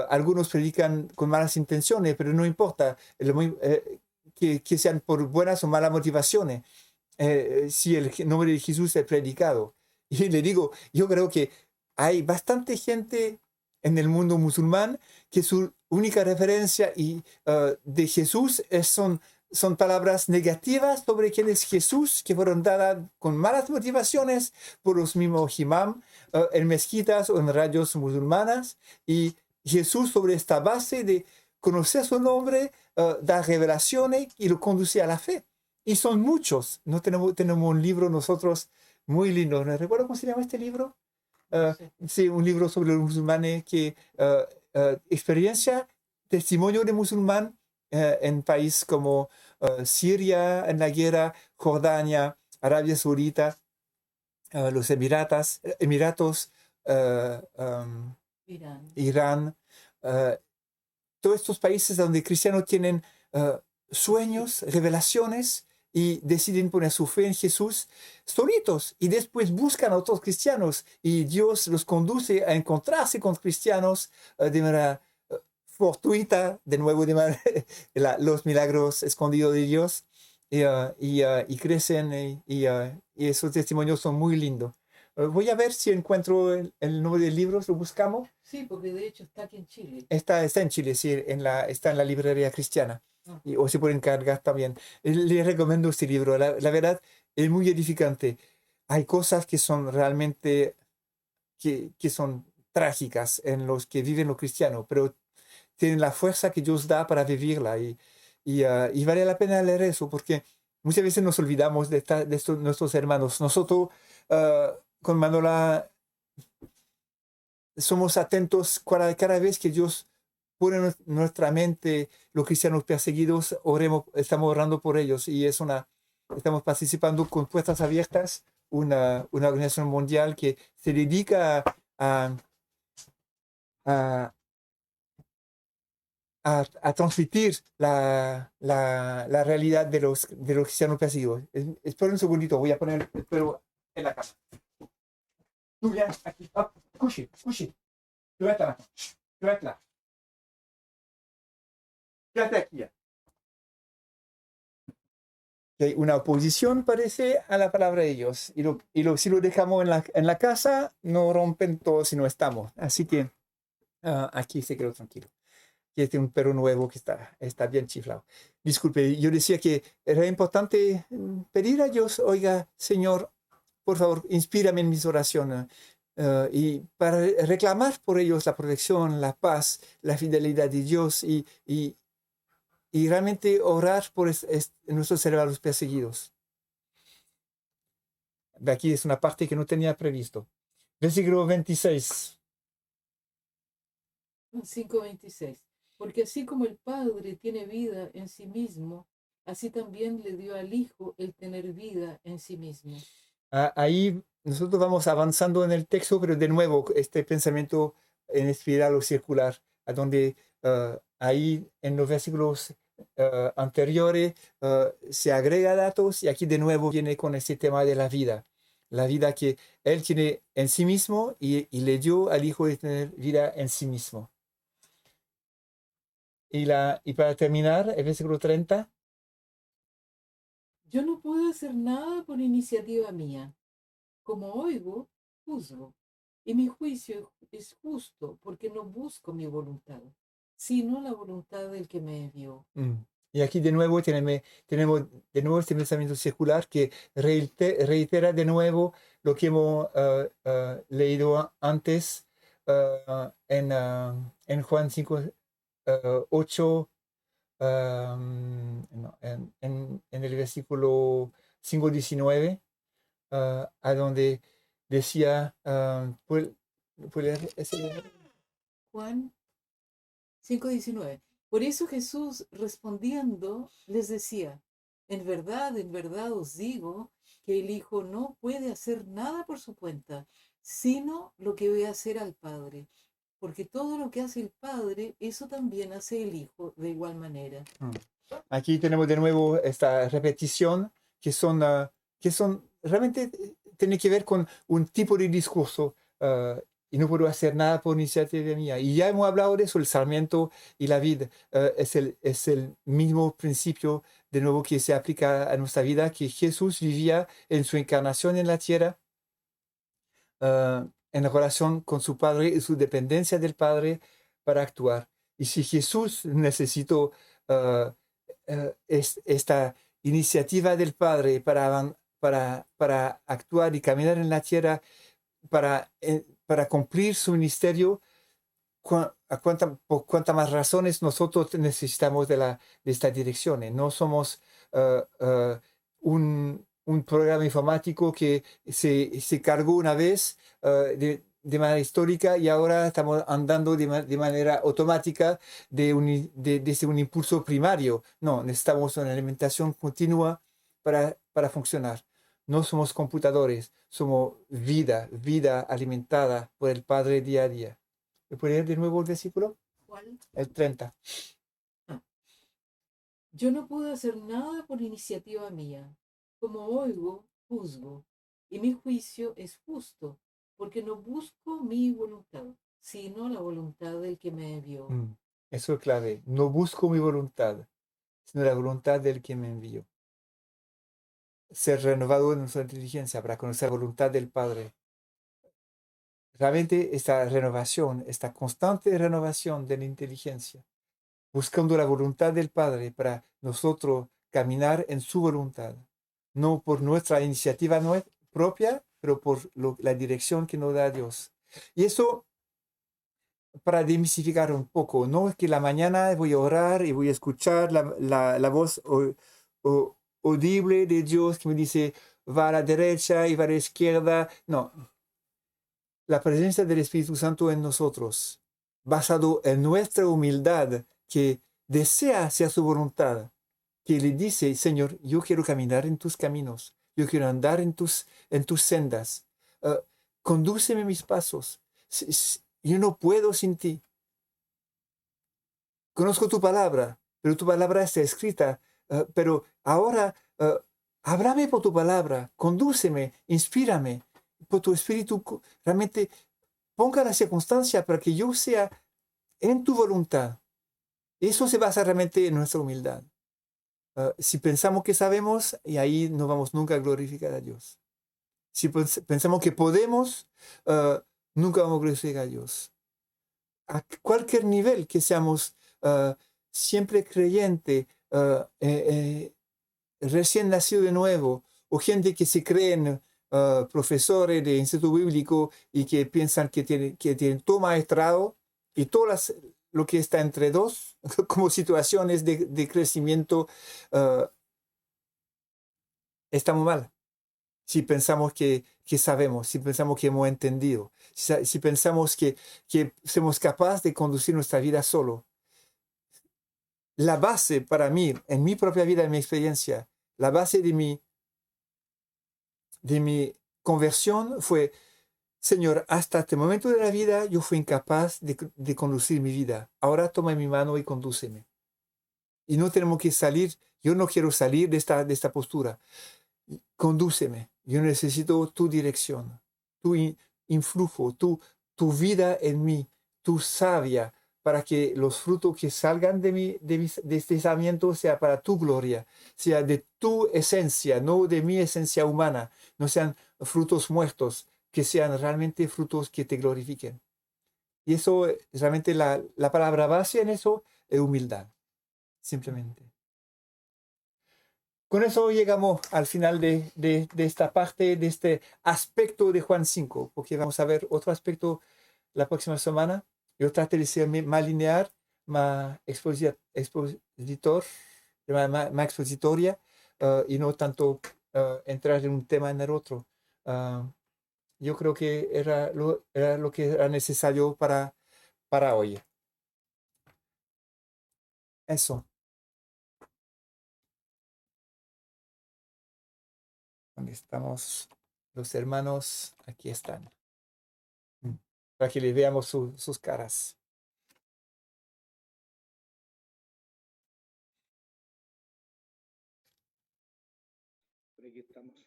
algunos predican con malas intenciones, pero no importa que sean por buenas o malas motivaciones, si el nombre de Jesús es predicado. Y le digo, yo creo que hay bastante gente en el mundo musulmán que su única referencia de Jesús son palabras negativas sobre quién es Jesús, que fueron dadas con malas motivaciones por los mismos imam en mezquitas o en radios musulmanas. Y Jesús, sobre esta base de conocer su nombre, da revelaciones y lo conduce a la fe. Y son muchos. No tenemos un libro nosotros muy lindo. ¿No recuerdo cómo se llama este libro? Sí, un libro sobre los musulmanes que experiencia, testimonio de musulmán en países como Siria en la guerra, Jordania, Arabia Saudita, los Emiratos, Irán, todos estos países donde cristianos tienen sueños, revelaciones y deciden poner su fe en Jesús solitos y después buscan a otros cristianos y Dios los conduce a encontrarse con cristianos de manera fortuita, de nuevo los milagros escondidos de Dios y crecen y esos testimonios son muy lindos. Voy a ver si encuentro el nombre del libro, lo buscamos. Sí, porque de hecho está aquí en Chile. Está en Chile, sí, está en la librería cristiana. O se puede encargar también. Les recomiendo este libro. La verdad, es muy edificante. Hay cosas que son realmente, que son trágicas en los que viven los cristianos, pero tienen la fuerza que Dios da para vivirla. Y vale la pena leer eso, porque muchas veces nos olvidamos de nuestros hermanos. Nosotros, con Manola, somos atentos cada vez que Dios pone en nuestra mente los cristianos perseguidos, estamos orando por ellos y estamos participando con Puertas Abiertas, una organización mundial que se dedica a transmitir la realidad de los cristianos perseguidos. Espera un segundito, voy a poner el pelo en la cama. Tú ya, aquí, cushi. Quédate aquí ya. Hay una oposición, parece, a la palabra de Dios. Si lo dejamos en la casa, no rompen todo si no estamos. Así que aquí se quedó tranquilo. Aquí este un perro nuevo que está bien chiflado. Disculpe, yo decía que era importante pedir a Dios, oiga, Señor, por favor, inspírame en mis oraciones. Y para reclamar por ellos la protección, la paz, la fidelidad de Dios y realmente orar por nuestros hermanos perseguidos. Aquí es una parte que no tenía previsto. Versículo 26. 5:26. Porque así como el Padre tiene vida en sí mismo, así también le dio al Hijo el tener vida en sí mismo. Ahí nosotros vamos avanzando en el texto, pero de nuevo este pensamiento en espiral o circular, a donde ahí en los versículos anteriores se agrega datos y aquí de nuevo viene con este tema de la vida que Él tiene en sí mismo y le dio al Hijo de tener vida en sí mismo. Y para terminar, el versículo 30. Yo no puedo hacer nada por iniciativa mía. Como oigo, juzgo. Y mi juicio es justo porque no busco mi voluntad, sino la voluntad del que me envió. Y aquí de nuevo tenemos de nuevo este pensamiento circular que reitera de nuevo lo que hemos leído antes en Juan 5, 8, en el versículo 5:19, a donde decía, ¿Puede leer ese? Juan 5:19. Por eso Jesús respondiendo les decía, en verdad os digo que el Hijo no puede hacer nada por su cuenta, sino lo que ve hacer al Padre. Porque todo lo que hace el Padre, eso también hace el Hijo de igual manera. Aquí tenemos de nuevo esta repetición que son realmente tiene que ver con un tipo de discurso y no puedo hacer nada por iniciativa mía. Y ya hemos hablado de eso, el sarmiento y la vid es el mismo principio de nuevo que se aplica a nuestra vida, que Jesús vivía en su encarnación en la tierra, en relación con su Padre y su dependencia del Padre para actuar. Y si Jesús necesitó esta iniciativa del Padre para actuar y caminar en la tierra, para cumplir su ministerio, por cuántas más razones nosotros necesitamos de esta dirección. No somos un programa informático que se cargó una vez de manera histórica y ahora estamos andando de manera automática desde un impulso primario. No, necesitamos una alimentación continua para funcionar. No somos computadores, somos vida alimentada por el Padre día a día. ¿Me puede leer de nuevo el versículo? ¿Cuál? El 30. Yo no pude hacer nada por iniciativa mía. Como oigo, juzgo, y mi juicio es justo, porque no busco mi voluntad, sino la voluntad del que me envió. Eso es clave. No busco mi voluntad, sino la voluntad del que me envió. Ser renovado en nuestra inteligencia para conocer la voluntad del Padre. Realmente esta renovación, esta constante renovación de la inteligencia, buscando la voluntad del Padre para nosotros caminar en su voluntad, no por nuestra iniciativa propia, pero por la dirección que nos da Dios. Y eso, para demisificar un poco, no es que la mañana voy a orar y voy a escuchar la voz audible de Dios que me dice, va a la derecha y va a la izquierda. No, la presencia del Espíritu Santo en nosotros, basado en nuestra humildad, que desea hacer su voluntad, que le dice, Señor, yo quiero caminar en tus caminos, yo quiero andar en tus sendas, condúceme mis pasos, yo no puedo sin ti. Conozco tu palabra, pero tu palabra está escrita, pero ahora háblame por tu palabra, condúceme, inspírame, por tu espíritu, realmente ponga la circunstancia para que yo sea en tu voluntad. Eso se basa realmente en nuestra humildad. Si pensamos que sabemos, y ahí no vamos nunca a glorificar a Dios. Si pensamos que podemos, nunca vamos a glorificar a Dios. A cualquier nivel que seamos siempre creyente, recién nacido de nuevo, o gente que se creen profesores de instituto bíblico y que piensan que tienen todo maestrado y todo lo que está entre dos, como situaciones de crecimiento, estamos mal. Si pensamos que sabemos, si pensamos que hemos entendido, si pensamos que somos capaces de conducir nuestra vida solo. La base para mí, en mi propia vida, en mi experiencia, la base de mi conversión fue, Señor, hasta este momento de la vida yo fui incapaz de conducir mi vida. Ahora toma mi mano y condúceme. Y no tenemos que salir, yo no quiero salir de esta postura. Condúceme. Yo necesito tu dirección, tu influjo, tu vida en mí, tu savia, para que los frutos que salgan de este sarmiento sea para tu gloria, sea de tu esencia, no de mi esencia humana, no sean frutos muertos, que sean realmente frutos que te glorifiquen. Y eso, realmente la palabra base en eso es humildad, simplemente. Con eso llegamos al final de esta parte, de este aspecto de Juan 5, porque vamos a ver otro aspecto la próxima semana. Yo traté de ser más lineal, más expositoria, y no tanto entrar en un tema en el otro. Yo creo que era lo que era necesario para hoy. Eso. ¿Dónde estamos? Los hermanos, aquí están. Para que les veamos sus caras. Por aquí estamos.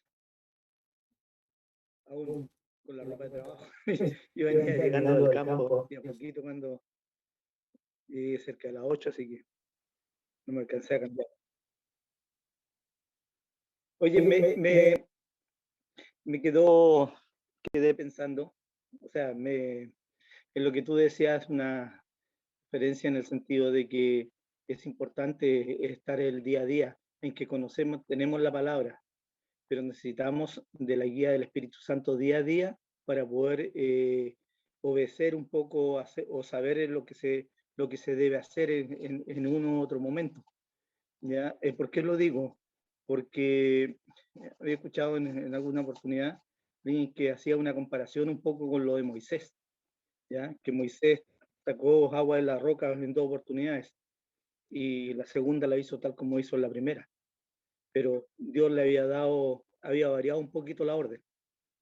Aún con la ropa de trabajo. Yo Yo venía venía llegando llegando del del campo campo. y a poquito cuando llegué cerca de las 8, así que no me alcancé a cambiar. Oye, me quedé pensando, o sea, en lo que tú decías, una diferencia en el sentido de que es importante estar el día a día, en que conocemos, tenemos la palabra, pero necesitamos de la guía del Espíritu Santo día a día para poder obedecer un poco o saber lo que se debe hacer en uno u otro momento. ¿Ya? ¿Por qué lo digo? Porque había escuchado en alguna oportunidad alguien que hacía una comparación un poco con lo de Moisés, ¿ya? Que Moisés sacó agua de la roca en 2 oportunidades y la segunda la hizo tal como hizo la primera, pero Dios le había variado un poquito la orden,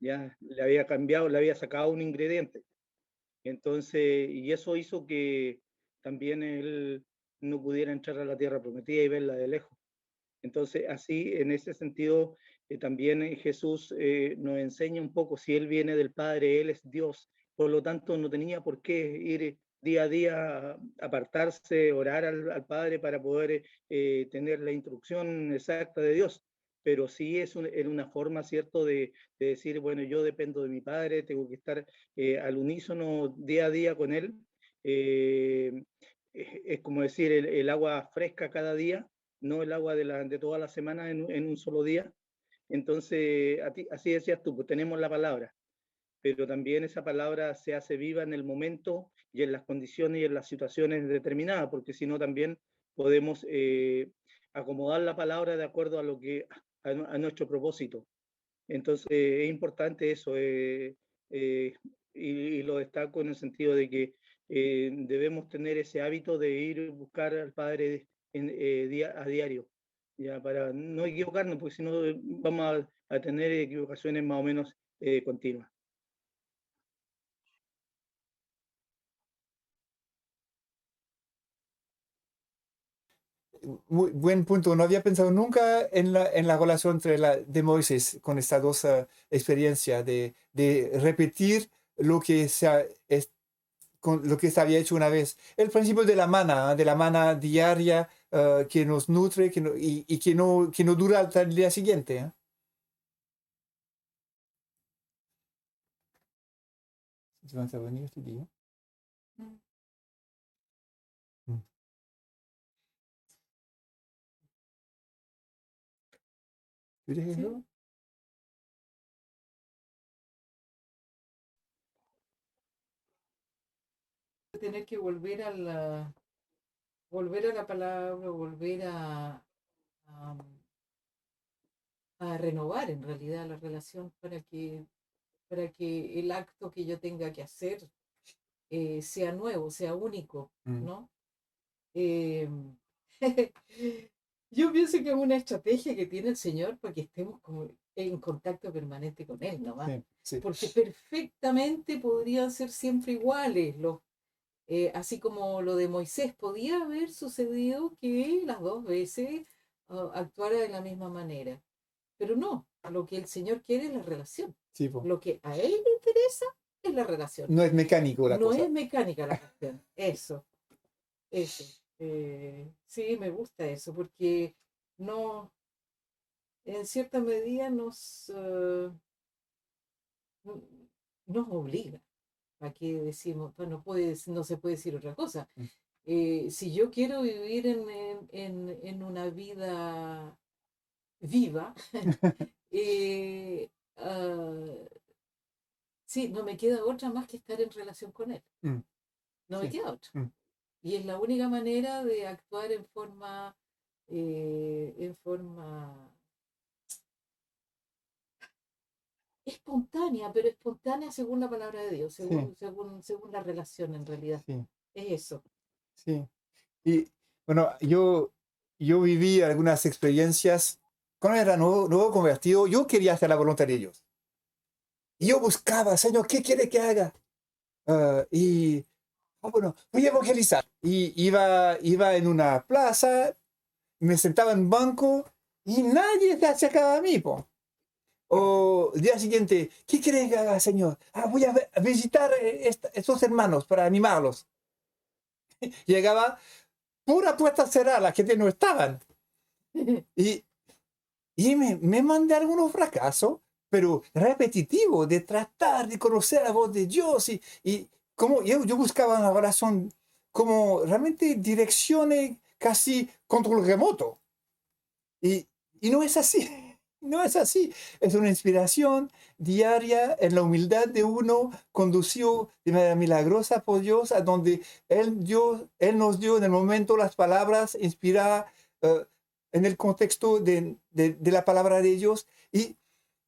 ya le había cambiado, le había sacado un ingrediente. Entonces, y eso hizo que también él no pudiera entrar a la tierra prometida y verla de lejos. Entonces, así, en ese sentido, también Jesús nos enseña un poco, si Él viene del Padre, Él es Dios, por lo tanto no tenía por qué ir día a día, apartarse, orar al Padre para poder tener la instrucción exacta de Dios, pero sí en una forma, ¿cierto?, de decir, bueno, yo dependo de mi Padre, tengo que estar al unísono día a día con Él. Es como decir, el agua fresca cada día, no el agua de toda la semana en un solo día. Entonces, así decías tú, pues tenemos la palabra, pero también esa palabra se hace viva en el momento y en las condiciones y en las situaciones determinadas, porque si no también podemos acomodar la palabra de acuerdo a a nuestro propósito. Entonces, es importante eso, y lo destaco en el sentido de que debemos tener ese hábito de ir a buscar al Padre a diario, ya para no equivocarnos, porque si no vamos a tener equivocaciones más o menos continuas. Muy buen punto. No había pensado nunca en la relación entre la de Moisés con estas dos experiencias de repetir lo que lo que se había hecho una vez. El principio de la mana diaria que nos nutre y que no dura hasta el día siguiente. ¿Va a intervenir este día? Mm. ¿Quieres Sí. eso? Tener que volver volver a la palabra, volver a, a renovar en realidad la relación para que el acto que yo tenga que hacer sea nuevo, sea único, ¿no? Eh, yo pienso que es una estrategia que tiene el Señor para que estemos como en contacto permanente con Él, ¿no? Sí, sí. Porque perfectamente podrían ser siempre iguales, así como lo de Moisés, podía haber sucedido que las dos veces actuara de la misma manera, pero no, lo que el Señor quiere es la relación, Sí, po. lo que a Él le interesa es la relación, No es mecánico la no cosa. es mecánica la cuestión, eso. Sí, me gusta eso, porque no, en cierta medida nos obliga. Aquí decimos, pues no se puede decir otra cosa. Mm. Si yo quiero vivir en una vida viva, ah, sí, no me queda otra más que estar en relación con él. Mm, No me sí. queda otra. Mm. Y es la única manera de actuar en forma espontánea, pero espontánea según la palabra de Dios, Sí, según la relación en realidad. sí, Es eso. sí. Y bueno, yo viví algunas experiencias. Cuando era nuevo convertido, yo quería hacer la voluntad de Dios. Y yo buscaba, Señor, ¿qué quiere que haga? Y, bueno, voy a evangelizar. Y iba en una plaza, me sentaba en un banco y nadie se acercaba a mí, po. O el día siguiente, ¿qué quiere que haga, Señor? Voy a visitar estos hermanos para animarlos. Llegaba pura puerta cerrada, la gente no estaban. Y, y me mandé algunos fracasos, pero repetitivo, de tratar de conocer la voz de Dios. Y como yo buscaba una oración, como realmente direcciones casi control remoto. Y, y no es así, no es así. Es una inspiración diaria en la humildad de uno, conducido de manera milagrosa por Dios, a donde Él nos dio en el momento las palabras inspiradas en el contexto de la palabra de Dios. Y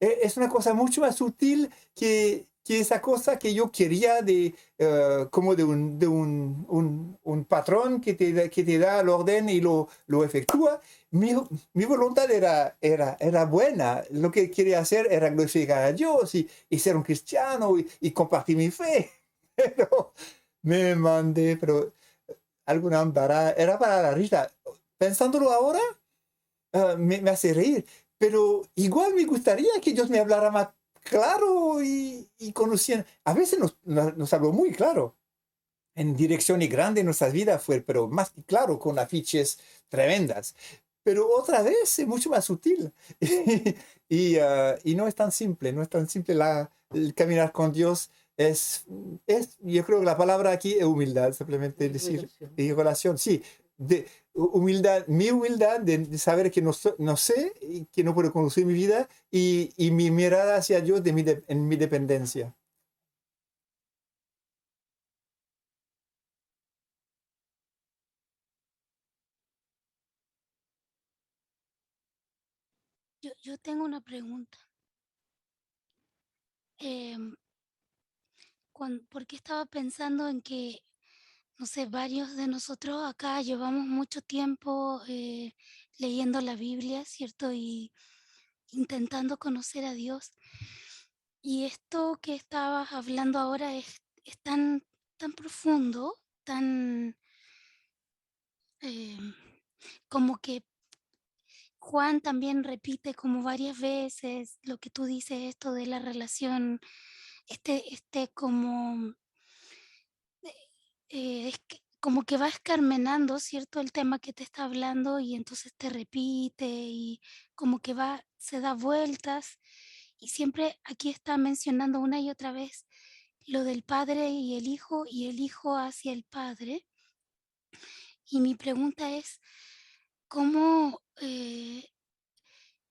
es una cosa mucho más sutil que esa cosa que yo quería como de un patrón que te da el orden y lo efectúa. Mi, mi voluntad era buena. Lo que quería hacer era glorificar a Dios y ser un cristiano y compartir mi fe. Pero me mandé, pero alguna embarrada. Era para la risa. Pensándolo ahora, me hace reír. Pero igual me gustaría que Dios me hablara más claro y conociera. A veces nos habló muy claro en direcciones grandes en nuestras vidas fue, pero más que claro, con afiches tremendas. Pero otra vez es mucho más sutil. Y no es tan simple, no es tan simple el caminar con Dios. Yo creo que la palabra aquí es humildad, simplemente Y decir, relación. y relación, sí, de humildad, mi humildad de saber que no sé, y que no puedo conducir mi vida, y mi mirada hacia Dios en mi dependencia. Yo tengo una pregunta. Em, porque estaba pensando en que, no sé, varios de nosotros acá llevamos mucho tiempo leyendo la Biblia, ¿cierto? Y intentando conocer a Dios. Y esto que estabas hablando ahora es tan profundo, tan em, como que Juan también repite como varias veces lo que tú dices, esto de la relación, como, es que, como que va escarmenando, ¿cierto? El tema que te está hablando y entonces te repite y como que se da vueltas y siempre aquí está mencionando una y otra vez lo del padre y el hijo hacia el padre. Y mi pregunta es, ¿cómo,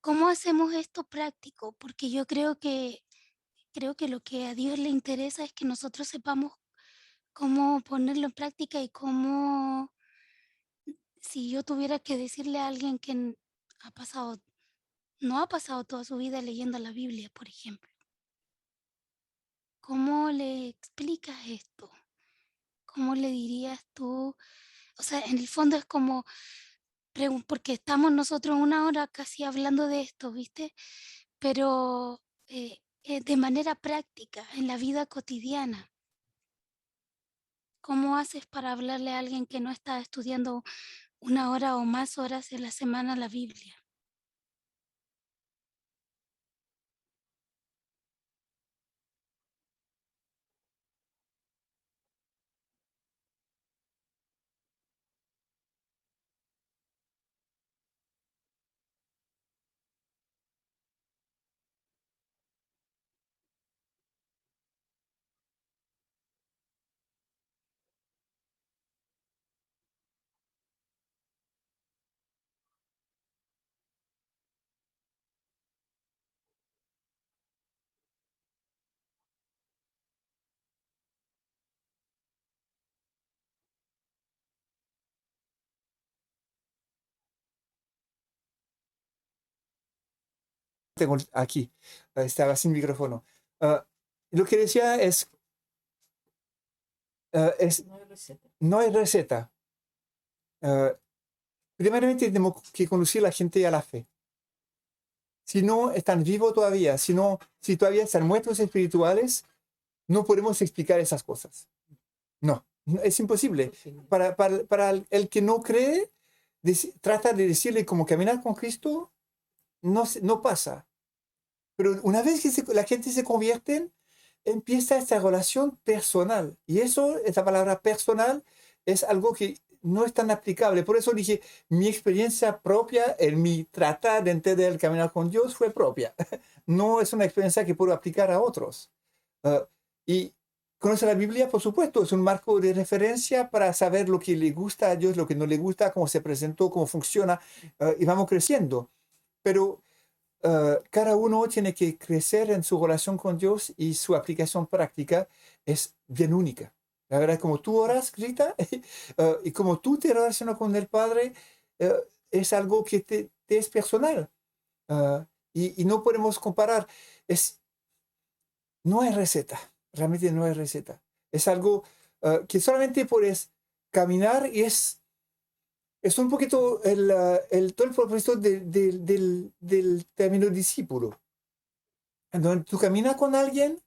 ¿cómo hacemos esto práctico? Porque yo creo que lo que a Dios le interesa es que nosotros sepamos cómo ponerlo en práctica y cómo, si yo tuviera que decirle a alguien que ha pasado, no ha pasado toda su vida leyendo la Biblia, por ejemplo, ¿cómo le explicas esto? ¿Cómo le dirías tú? O sea, en el fondo es como, porque estamos nosotros una hora casi hablando de esto, ¿viste? Pero de manera práctica, en la vida cotidiana. ¿Cómo haces para hablarle a alguien que no está estudiando una hora o más horas en la semana la Biblia? tengo aquí, estaba sin micrófono. Lo que decía es, No hay receta. no hay receta. Primeramente tenemos que conducir a la gente a la fe. Si no están vivos todavía, si todavía están muertos espirituales, no podemos explicar esas cosas. No, es imposible. Imposible. Para el que no cree, trata de decirle cómo caminar con Cristo, no pasa. Pero una vez que la gente se convierte, empieza esta relación personal. Y eso, esa palabra personal, es algo que no es tan aplicable. Por eso dije, mi experiencia propia en mi tratar de entender el caminar con Dios fue propia. No es una experiencia que puedo aplicar a otros. Y conocer la Biblia, por supuesto, es un marco de referencia para saber lo que le gusta a Dios, lo que no le gusta, cómo se presentó, cómo funciona, y vamos creciendo. Pero cada uno tiene que crecer en su relación con Dios y su aplicación práctica es bien única. La verdad, como tú oras, Rita, y como tú te relacionas con el Padre, es algo que te es personal. Y no podemos comparar. No hay receta, realmente no hay receta. Es algo que solamente puedes caminar y es un poquito todo el propósito del término discípulo. En donde tú caminas con alguien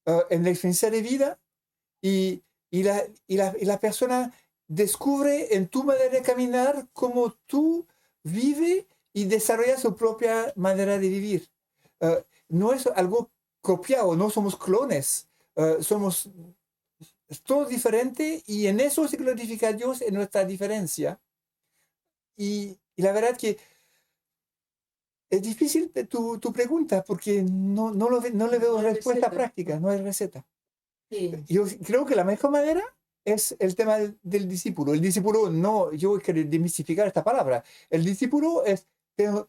en la experiencia de vida y la persona descubre en tu manera de caminar cómo tú vives y desarrollas su propia manera de vivir. No es algo copiado, no somos clones, somos todos diferentes y en eso se glorifica a Dios en nuestra diferencia. Y la verdad que es difícil tu pregunta porque no le veo No hay respuesta receta. práctica, no hay receta. Sí. Yo creo que la mejor manera es el tema del discípulo. El discípulo, no, yo quiero demistificar esta palabra. El discípulo es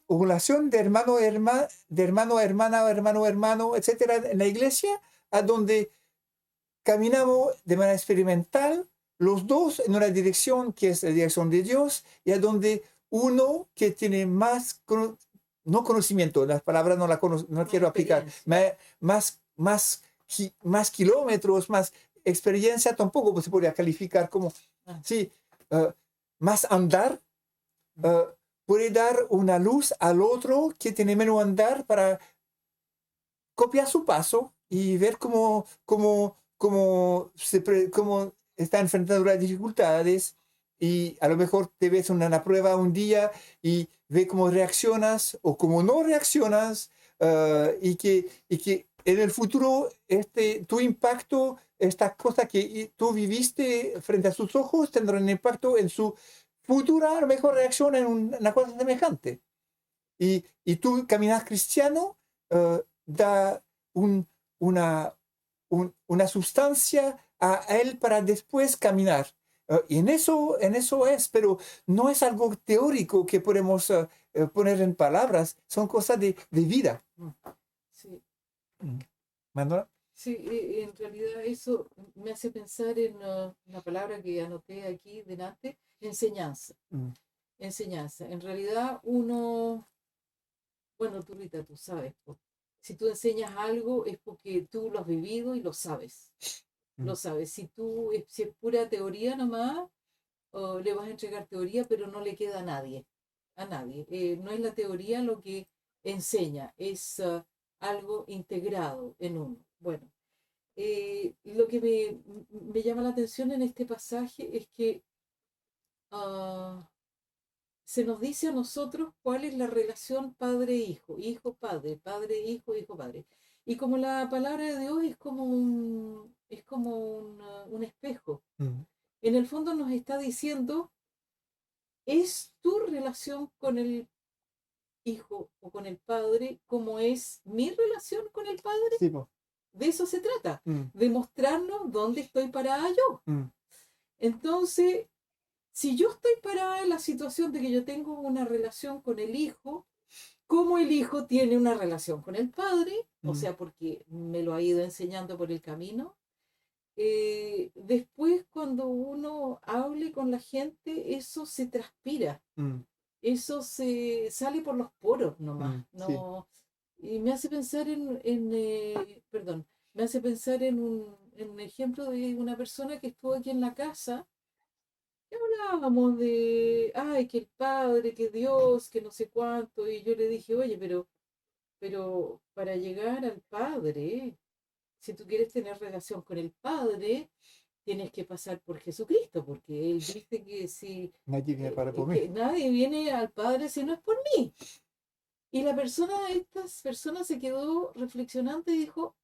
relación de hermano a hermana, hermano a hermano, etcétera, en la iglesia, a donde caminamos de manera experimental, los dos en una dirección que es la dirección de Dios, y a donde uno que tiene más, no conocimiento, las palabras no quiero aplicar, más kilómetros, más experiencia, tampoco se podría calificar como, sí, más andar, puede dar una luz al otro que tiene menos andar para copiar su paso y ver cómo está enfrentando las dificultades, y a lo mejor te ves en una prueba un día y ve cómo reaccionas o cómo no reaccionas, y que en el futuro tu impacto, estas cosas que tú viviste frente a sus ojos, tendrán un impacto en su futura, a lo mejor, reacción en una cosa semejante. Y tu caminar cristiano da una sustancia a él para después caminar. Y en eso es, pero no es algo teórico que podemos poner en palabras, son cosas de vida. Sí. ¿Manuela? Sí, en realidad eso me hace pensar en una palabra que anoté aquí delante, enseñanza. Enseñanza. En realidad bueno, tú, Rita, tú sabes, si tú enseñas algo es porque tú lo has vivido y lo sabes. Lo sabes. Si es pura teoría nomás, le vas a entregar teoría, pero no le queda a nadie. A nadie. No es la teoría lo que enseña, es algo integrado en uno. Bueno, lo que me llama la atención en este pasaje es que se nos dice a nosotros cuál es la relación padre-hijo, hijo-padre, padre-hijo, hijo-padre. Y como la palabra de Dios es como un espejo. En el fondo nos está diciendo, ¿es tu relación con el hijo o con el padre como es mi relación con el padre? Sí, po. De eso se trata, de mostrarnos dónde estoy parada yo. Entonces, si yo estoy parada en la situación de que yo tengo una relación con el hijo, como el hijo tiene una relación con el padre, o sea, porque me lo ha ido enseñando por el camino, después cuando uno hable con la gente, eso se transpira, eso se sale por los poros nomás, sí. Y me hace pensar perdón, me hace pensar en un ejemplo de una persona que estuvo aquí en la casa y hablábamos de, ay, que el Padre, que Dios, que no sé cuánto, y yo le dije, oye, pero para llegar al Padre, si tú quieres tener relación con el Padre, tienes que pasar por Jesucristo, porque Él dice que si Nadie viene para por mí. que nadie viene al Padre si no es por mí. Y esta persona se quedó reflexionando y dijo,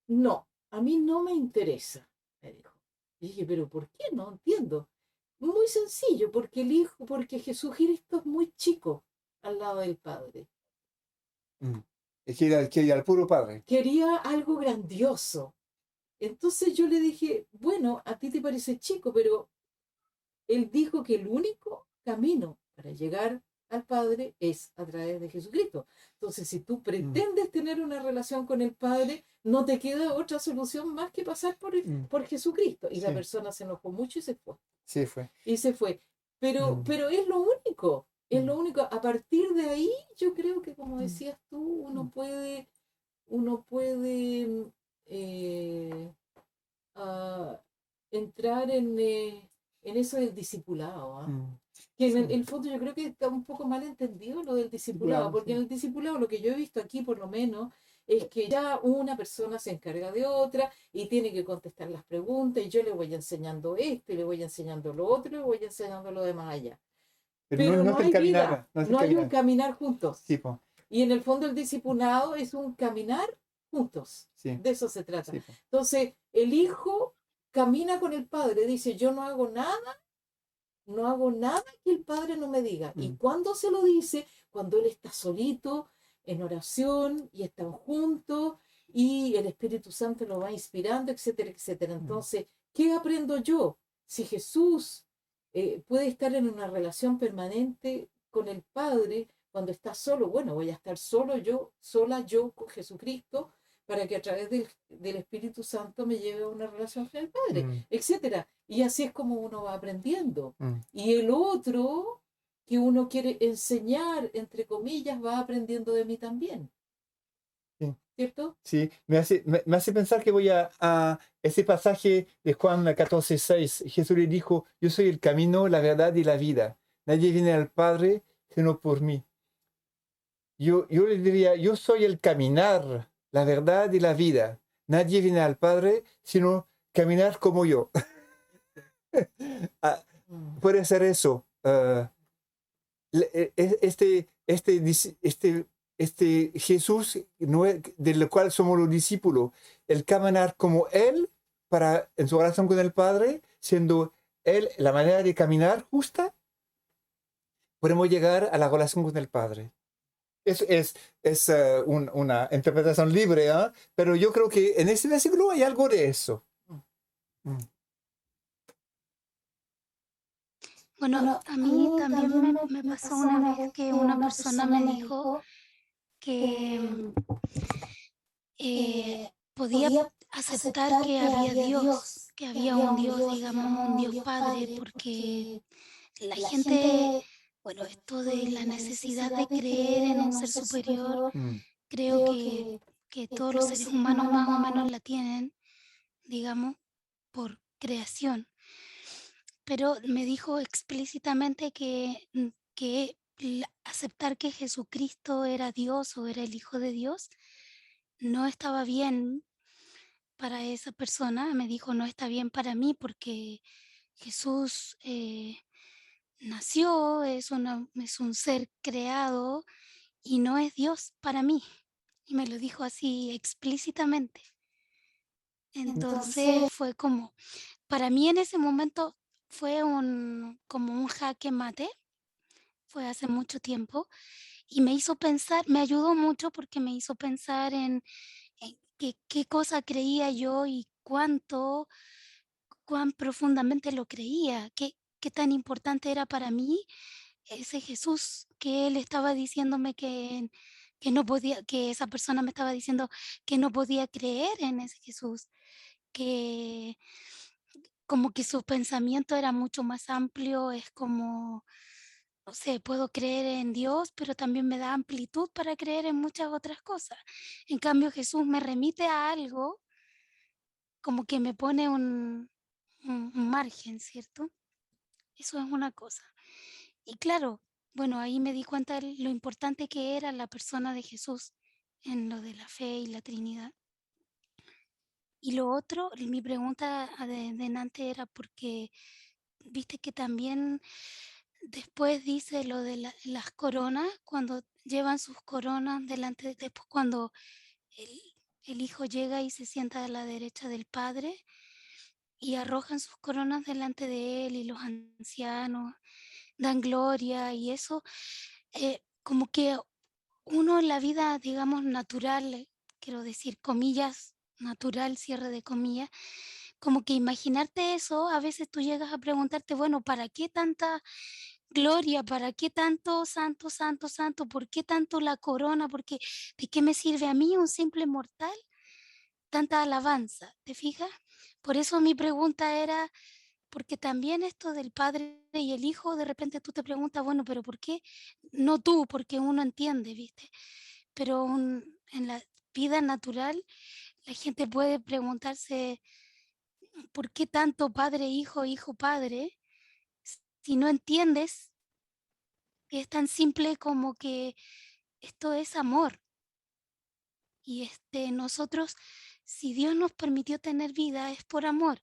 no, a mí no me interesa, me dijo. Y dije, pero ¿por qué? No entiendo. Muy sencillo, porque Jesucristo es muy chico al lado del Padre. Mm. Es que era el puro Padre. Quería algo grandioso. Entonces yo le dije, bueno, a ti te parece chico, pero él dijo que el único camino para llegar al Padre es a través de Jesucristo. Entonces, si tú pretendes tener una relación con el Padre, no te queda otra solución más que pasar por Jesucristo. Y la Sí. persona se enojó mucho y se fue. Sí, fue. Y se fue. Pero es lo único. Es lo único. A partir de ahí, yo creo que, como decías tú, uno puede entrar en eso del discipulado. ¿Ah? Que en el fondo yo creo que está un poco mal entendido lo del discipulado, porque en el discipulado lo que yo he visto aquí por lo menos es que ya una persona se encarga de otra y tiene que contestar las preguntas y yo le voy enseñando esto y le voy enseñando lo otro y le voy enseñando lo demás allá. Pero no es el hay caminar, vida, no es el no hay un caminar. caminar juntos. Sí, po. Y en el fondo el discipulado es un caminar juntos. Sí. De eso se trata. Sí, po. Entonces, el hijo camina con el padre, dice, yo no hago nada que el padre no me diga. ¿Y cuándo se lo dice? Cuando él está solito, en oración, y están juntos, y el Espíritu Santo lo va inspirando, etcétera, etcétera. Entonces, ¿qué aprendo yo? Si Jesús puede estar en una relación permanente con el Padre cuando está solo, bueno, voy a estar sola yo con Jesucristo, para que a través del Espíritu Santo me lleve a una relación con el Padre, etcétera. Y así es como uno va aprendiendo. Y el otro que uno quiere enseñar, entre comillas, va aprendiendo de mí también. Sí. ¿Cierto? Sí, me hace pensar que voy a ese pasaje de Juan 14:6. Jesús le dijo, yo soy el camino, la verdad y la vida. Nadie viene al Padre sino por mí. Yo le diría, yo soy el caminar, la verdad y la vida. Nadie viene al Padre sino caminar como yo. Puede ser eso. Este Jesús del cual somos los discípulos, el caminar como Él en su relación con el Padre, siendo Él la manera de caminar justa, podemos llegar a la relación con el Padre. Es una interpretación libre, ¿eh? Pero yo creo que en este versículo hay algo de eso. Bueno, a mí también me pasó una vez que una persona me dijo que podía aceptar que había Dios, que había un Dios, digamos, un Dios Padre, porque la gente, bueno, esto de la necesidad de creer en un ser superior, creo que todos los seres humanos más o menos la tienen, digamos, por creación. Pero me dijo explícitamente que aceptar que Jesucristo era Dios o era el Hijo de Dios no estaba bien para esa persona. Me dijo, no está bien para mí porque Jesús nació, es un ser creado y no es Dios para mí. Y me lo dijo así explícitamente. Entonces fue como, para mí en ese momento fue como un jaque mate, fue hace mucho tiempo, y me hizo pensar, me ayudó mucho porque me hizo pensar en qué cosa creía yo y cuán profundamente lo creía, qué tan importante era para mí ese Jesús que él estaba diciéndome que no podía, que esa persona me estaba diciendo que no podía creer en ese Jesús, que como que su pensamiento era mucho más amplio, es como no sé, puedo creer en Dios, pero también me da amplitud para creer en muchas otras cosas. En cambio, Jesús me remite a algo como que me pone un margen, ¿cierto? Eso es una cosa. Y claro, bueno, ahí me di cuenta de lo importante que era la persona de Jesús en lo de la fe y la Trinidad. Y lo otro, mi pregunta delante era porque viste que también después dice lo de las coronas, cuando llevan sus coronas delante, después cuando el, el hijo llega y se sienta a la derecha del padre y arrojan sus coronas delante de él y los ancianos dan gloria y eso, como que uno en la vida, digamos, natural, quiero decir, comillas, natural, cierre de comillas, como que imaginarte eso, a veces tú llegas a preguntarte, bueno, ¿para qué tanta gloria? ¿Para qué tanto santo, santo, santo? ¿Por qué tanto la corona? Porque ¿de qué me sirve a mí, un simple mortal, tanta alabanza? ¿Te fijas? Por eso mi pregunta era, porque también esto del padre y el hijo, de repente tú te preguntas, bueno, pero ¿por qué? No tú, porque uno entiende, ¿viste? Pero en la vida natural, la gente puede preguntarse, ¿por qué tanto padre, hijo, hijo, padre? Si no entiendes que es tan simple como que esto es amor. Y nosotros, si Dios nos permitió tener vida, es por amor.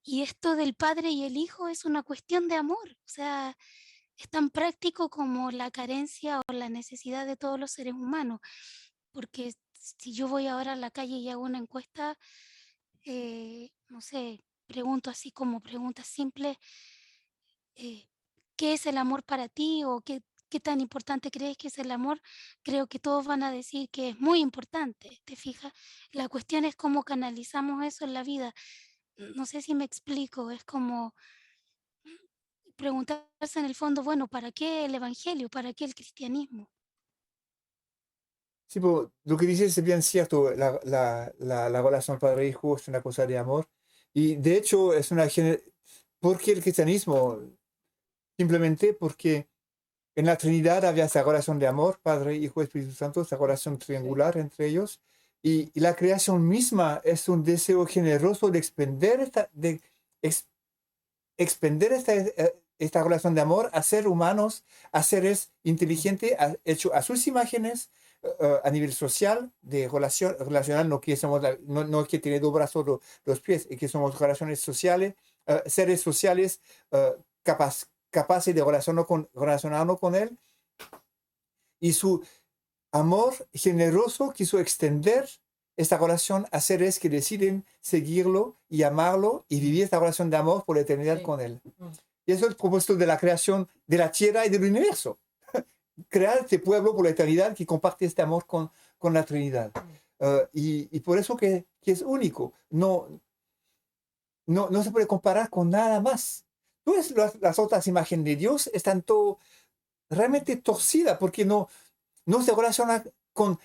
Y esto del padre y el hijo es una cuestión de amor. O sea, es tan práctico como la carencia o la necesidad de todos los seres humanos. Porque si yo voy ahora a la calle y hago una encuesta, no sé, pregunto así como preguntas simples, eh, ¿qué es el amor para ti? O qué tan importante crees que es el amor? Creo que todos van a decir que es muy importante, ¿te fijas? La cuestión es cómo canalizamos eso en la vida. No sé si me explico, es como preguntarse en el fondo, bueno, ¿para qué el evangelio? ¿Para qué el cristianismo? Sí, pero lo que dices es bien cierto, la relación padre-hijo es una cosa de amor y de hecho es una... ¿Por qué el cristianismo? Simplemente porque en la Trinidad había esa relación de amor, Padre, Hijo, Espíritu Santo, esa relación triangular entre ellos. Y la creación misma es un deseo generoso de expender esta relación de amor a seres humanos, a seres inteligentes, hecho a sus imágenes, a nivel social, de relación, relacional, no que, somos no es que tiene dos brazos, dos pies, es que somos relaciones sociales, seres sociales capaces de relacionarnos con Él. Y su amor generoso quiso extender esta relación a seres que deciden seguirlo y amarlo y vivir esta relación de amor por la eternidad Sí. con Él. Y eso es el propósito de la creación de la tierra y del universo. Crear este pueblo por la eternidad que comparte este amor con la Trinidad. Y por eso que es único. No se puede comparar con nada más. Todas las otras imágenes de Dios están todo realmente torcidas porque no se relaciona con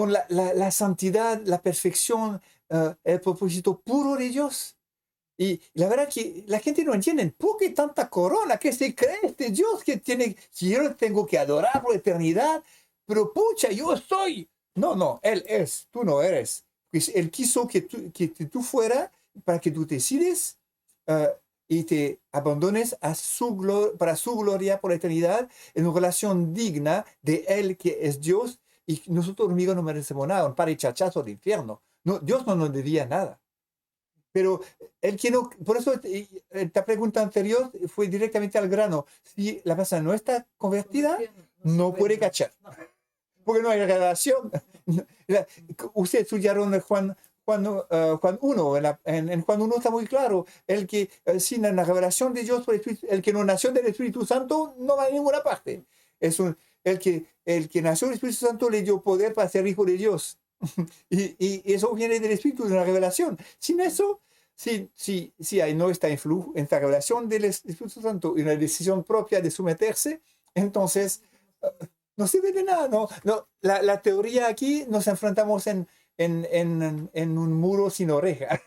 la santidad, la perfección, el propósito puro de Dios. Y la verdad que la gente no entiende por qué tanta corona, que se cree este Dios que tiene, si yo tengo que adorar por la eternidad, pero pucha, yo soy. No, Él es, tú no eres. Pues Él quiso que tú fuera para que tú decides y te abandones para su gloria por la eternidad en una relación digna de Él que es Dios y nosotros amigos no merecemos nada, un par de chachazos de infierno. No, Dios no nos debía nada. Pero el que no, por eso esta pregunta anterior fue directamente al grano. Si la persona no está convertida, no puede cachar, porque no hay revelación. Usted estudiaron Juan 1, en Juan 1 está muy claro, el que sin la revelación de Dios, el que no nació del Espíritu Santo no va a ninguna parte. El que nació del Espíritu Santo le dio poder para ser hijo de Dios. Y eso viene del Espíritu, de la revelación. Sin eso, si hay no está en esta revelación del Espíritu Santo y una decisión propia de someterse, entonces no sirve de nada. La teoría aquí nos enfrentamos en un muro sin oreja,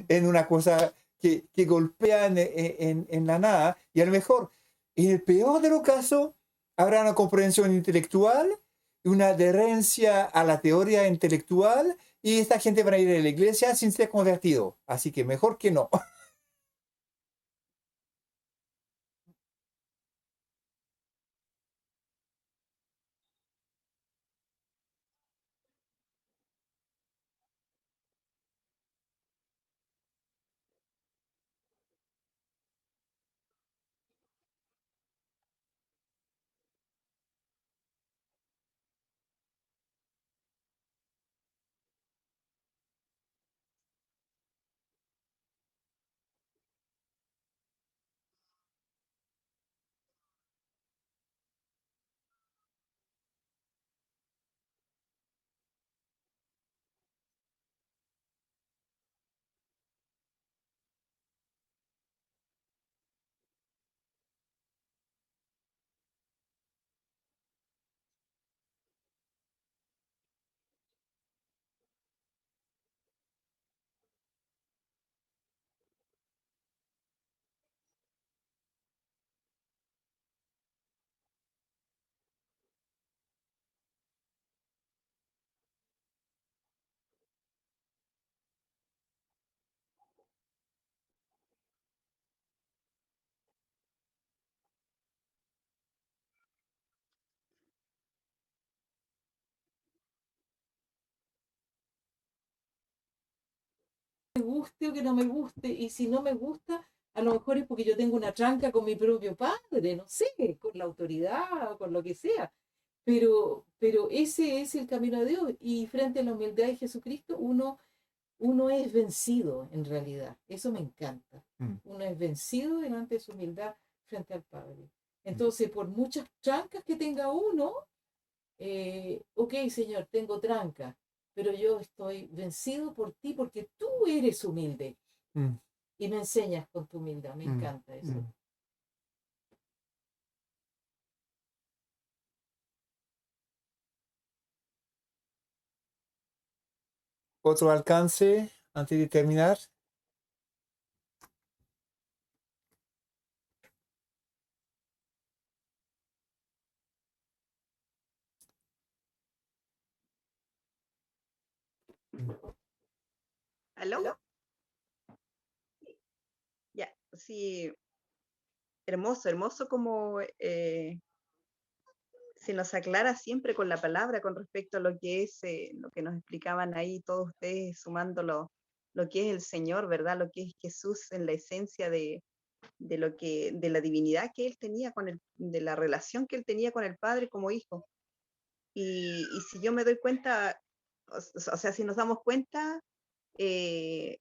en una cosa que golpea en la nada, y a lo mejor En el peor de los casos, habrá una comprensión intelectual, una adherencia a la teoría intelectual, y esta gente va a ir a la iglesia sin ser convertido. Así que mejor que no. Me guste o que no me guste, y si no me gusta, a lo mejor es porque yo tengo una tranca con mi propio padre, no sé, con la autoridad o con lo que sea. Pero ese es el camino de Dios, y frente a la humildad de Jesucristo, uno es vencido en realidad. Eso me encanta. Uno es vencido delante de su humildad frente al Padre. Entonces, por muchas trancas que tenga uno, ok, Señor, tengo trancas, pero yo estoy vencido por ti porque tú eres humilde Mm, y me enseñas con tu humildad. Me mm, encanta eso. mm. Otro alcance antes de terminar. ¿Aló? Ya, sí, hermoso, hermoso como se nos aclara siempre con la palabra con respecto a lo que es, lo que nos explicaban ahí todos ustedes, sumando lo que es el Señor, ¿verdad? Lo que es Jesús en la esencia de lo que, de la divinidad que él tenía con el, de la relación que él tenía con el Padre como hijo. Y si yo me doy cuenta, o sea, si nos damos cuenta, eh,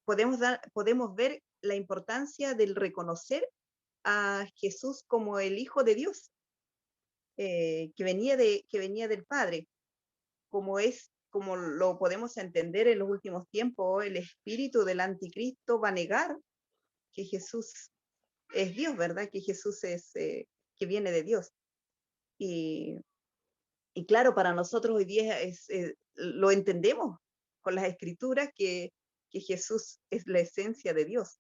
podemos ver la importancia del reconocer a Jesús como el Hijo de Dios, que venía del Padre, como lo podemos entender en los últimos tiempos, el espíritu del anticristo va a negar que Jesús es Dios, ¿verdad? Que Jesús es, que viene de Dios. Y, y claro, para nosotros hoy día lo entendemos con las escrituras que Jesús es la esencia de Dios.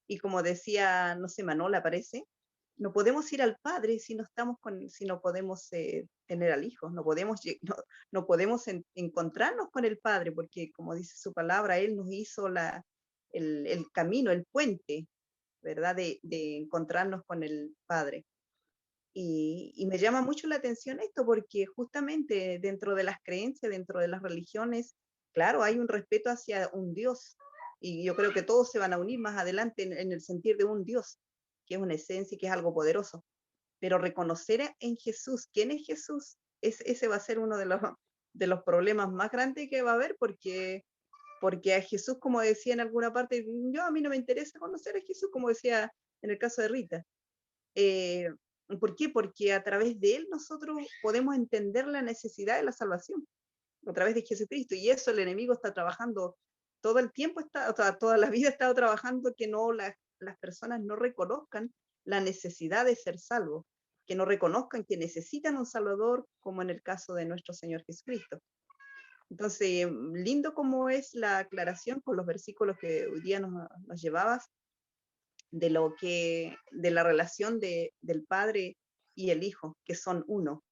Y como decía, no sé, Manola parece, no podemos ir al Padre si no estamos si no podemos tener al Hijo, no podemos encontrarnos con el Padre, porque como dice su palabra, Él nos hizo el camino, el puente, ¿verdad? De encontrarnos con el Padre. Y me llama mucho la atención esto, porque justamente dentro de las creencias, dentro de las religiones, claro, hay un respeto hacia un Dios, y yo creo que todos se van a unir más adelante en el sentir de un Dios, que es una esencia y que es algo poderoso. Pero reconocer en Jesús quién es Jesús, ese va a ser uno de los problemas más grandes que va a haber, porque a Jesús, como decía en alguna parte, yo a mí no me interesa conocer a Jesús, como decía en el caso de Rita. Eh, ¿Por qué? Porque a través de él nosotros podemos entender la necesidad de la salvación, a través de Jesucristo, y eso el enemigo está trabajando todo el tiempo, o sea, toda la vida ha estado trabajando que no las personas no reconozcan la necesidad de ser salvos, que no reconozcan que necesitan un Salvador, como en el caso de nuestro Señor Jesucristo. Entonces, lindo como es la aclaración con los versículos que hoy día nos llevabas, de la relación del Padre y el Hijo, que son uno,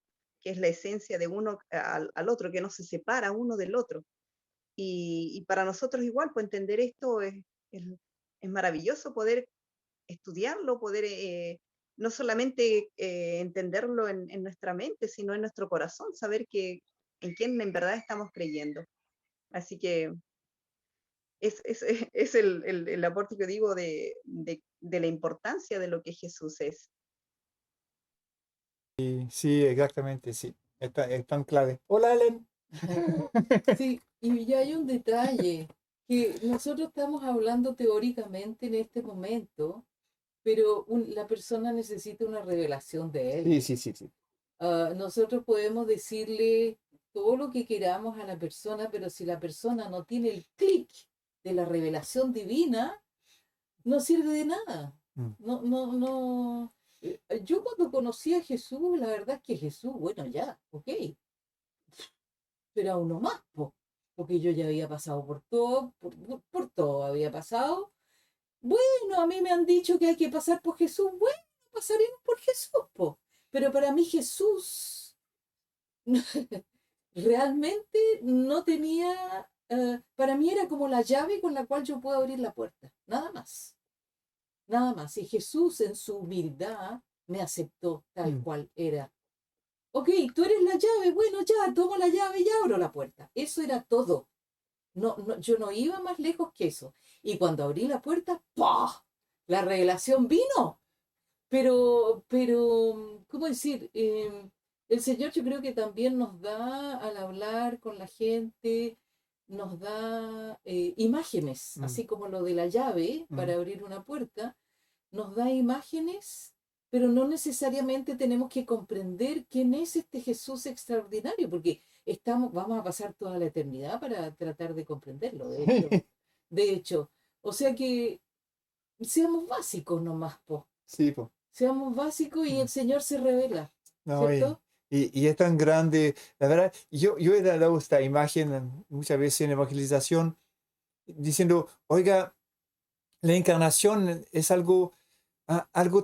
que es la esencia de uno al otro, que no se separa uno del otro. Y para nosotros igual, pues entender esto es, es maravilloso poder estudiarlo, poder no solamente entenderlo en nuestra mente, sino en nuestro corazón, saber que en quién en verdad estamos creyendo. Así que es el aporte que digo de la importancia de lo que Jesús es. Sí, exactamente, sí. Es tan clave. Hola, Ellen. Sí, y ya hay un detalle, que nosotros estamos hablando teóricamente en este momento, pero la persona necesita una revelación de él. Sí. Nosotros podemos decirle todo lo que queramos a la persona, pero si la persona no tiene el clic de la revelación divina, no sirve de nada. Mm. No. Yo cuando conocí a Jesús, la verdad es que Jesús, bueno, ya, ok, pero aún no más, porque yo ya había pasado por todo, por todo había pasado. Bueno, a mí me han dicho que hay que pasar por Jesús, bueno, pasaremos por Jesús, pero para mí Jesús realmente no tenía, para mí era como la llave con la cual yo puedo abrir la puerta, nada más. Nada más. Y Jesús en su humildad me aceptó tal cual era. Ok, tú eres la llave, bueno, ya, tomo la llave y abro la puerta. Eso era todo. Yo no iba más lejos que eso. Y cuando abrí la puerta, ¡pah! La revelación vino. Pero, ¿cómo decir? El Señor yo creo que también nos da, al hablar con la gente, nos da imágenes, así como lo de la llave para abrir una puerta, nos da imágenes, pero no necesariamente tenemos que comprender quién es este Jesús extraordinario, porque vamos a pasar toda la eternidad para tratar de comprenderlo, de hecho. De hecho, o sea que seamos básicos nomás, Sí, po. seamos básicos y el Señor se revela, No, ¿cierto? y es tan grande. La verdad, yo he dado esta imagen muchas veces en evangelización, diciendo, oiga, la encarnación es algo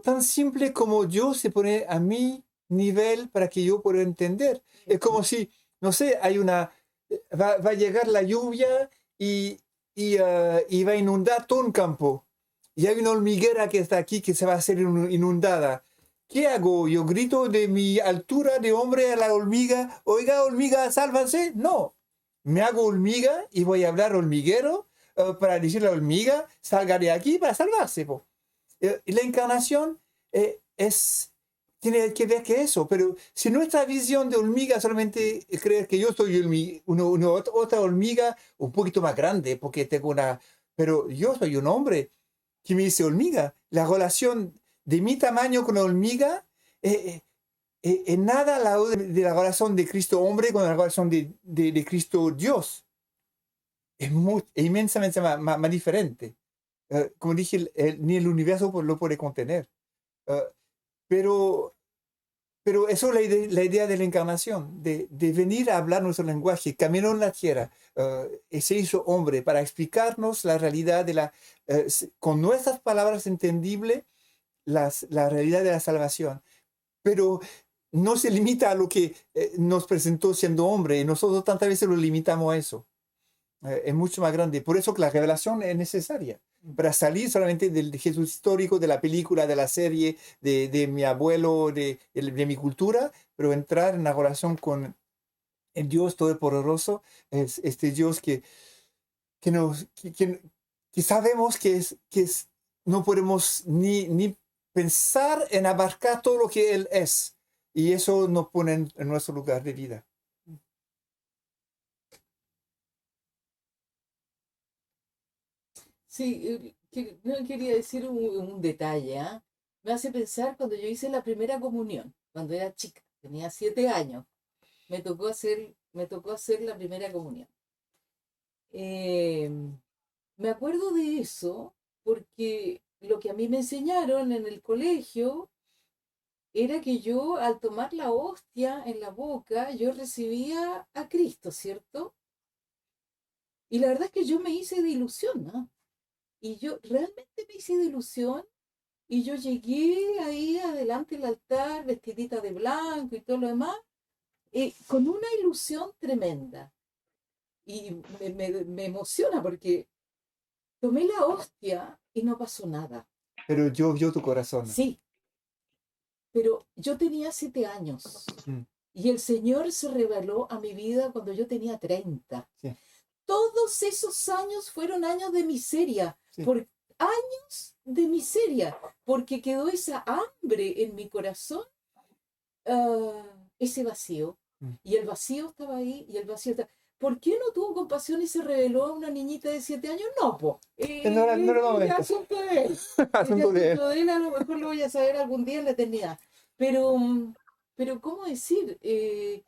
tan simple como Dios se pone a mi nivel para que yo pueda entender. Es como si, no sé, va a llegar la lluvia y va a inundar todo un campo. Y hay una hormiguera que está aquí que se va a hacer inundada. ¿Qué hago? ¿Yo grito de mi altura de hombre a la hormiga? Oiga, hormiga, sálvanse. No. Me hago hormiga y voy a hablar hormiguero para decirle a la hormiga, salga de aquí para salvarse. Y la encarnación tiene que ver que eso, pero si nuestra visión de hormiga solamente creer que yo soy otra hormiga un poquito más grande, porque tengo pero yo soy un hombre que me dice hormiga, la relación de mi tamaño con la hormiga es nada al lado de la relación de Cristo hombre con la relación de Cristo Dios. Es inmensamente más diferente. Como dije, ni el universo lo puede contener. Pero eso es la idea de la encarnación, de venir a hablar nuestro lenguaje, caminó en la tierra, y se hizo hombre para explicarnos la realidad con nuestras palabras entendibles, la realidad de la salvación. Pero no se limita a lo que nos presentó siendo hombre, nosotros tantas veces lo limitamos a eso. Es mucho más grande. Por eso que la revelación es necesaria. Para salir solamente del Jesús histórico, de la película, de la serie, de mi abuelo, de mi cultura, pero entrar en la relación con el Dios Todopoderoso, es este Dios que sabemos no podemos ni pensar en abarcar todo lo que Él es. Y eso nos pone en nuestro lugar de vida. Sí, no quería decir un detalle, ¿ah? Me hace pensar cuando yo hice la primera comunión, cuando era chica, tenía 7 años, me tocó hacer la primera comunión. Eh, Me acuerdo de eso porque lo que a mí me enseñaron en el colegio era que yo al tomar la hostia en la boca, yo recibía a Cristo, ¿cierto? Y la verdad es que yo me hice de ilusión, ¿no? Y yo realmente me hice de ilusión Y yo llegué ahí adelante del altar, vestidita de blanco y todo lo demás, con una ilusión tremenda. Y me emociona porque tomé la hostia y no pasó nada. Pero yo vio tu corazón. Sí, pero yo tenía 7 años Mm, y el Señor se reveló a mi vida cuando yo tenía 30. sí, Todos esos años fueron años de miseria, sí. por años de miseria, porque quedó esa hambre en mi corazón, ese vacío. Mm. Y el vacío estaba ahí, y el vacío estaba. ¿Por qué no tuvo compasión y se reveló a una niñita de 7 años? No, po. No era el Es momento. asunto de él. Es Asunto de él. asunto de él, a lo mejor lo voy a saber algún día en la eternidad. Pero ¿cómo decir? Él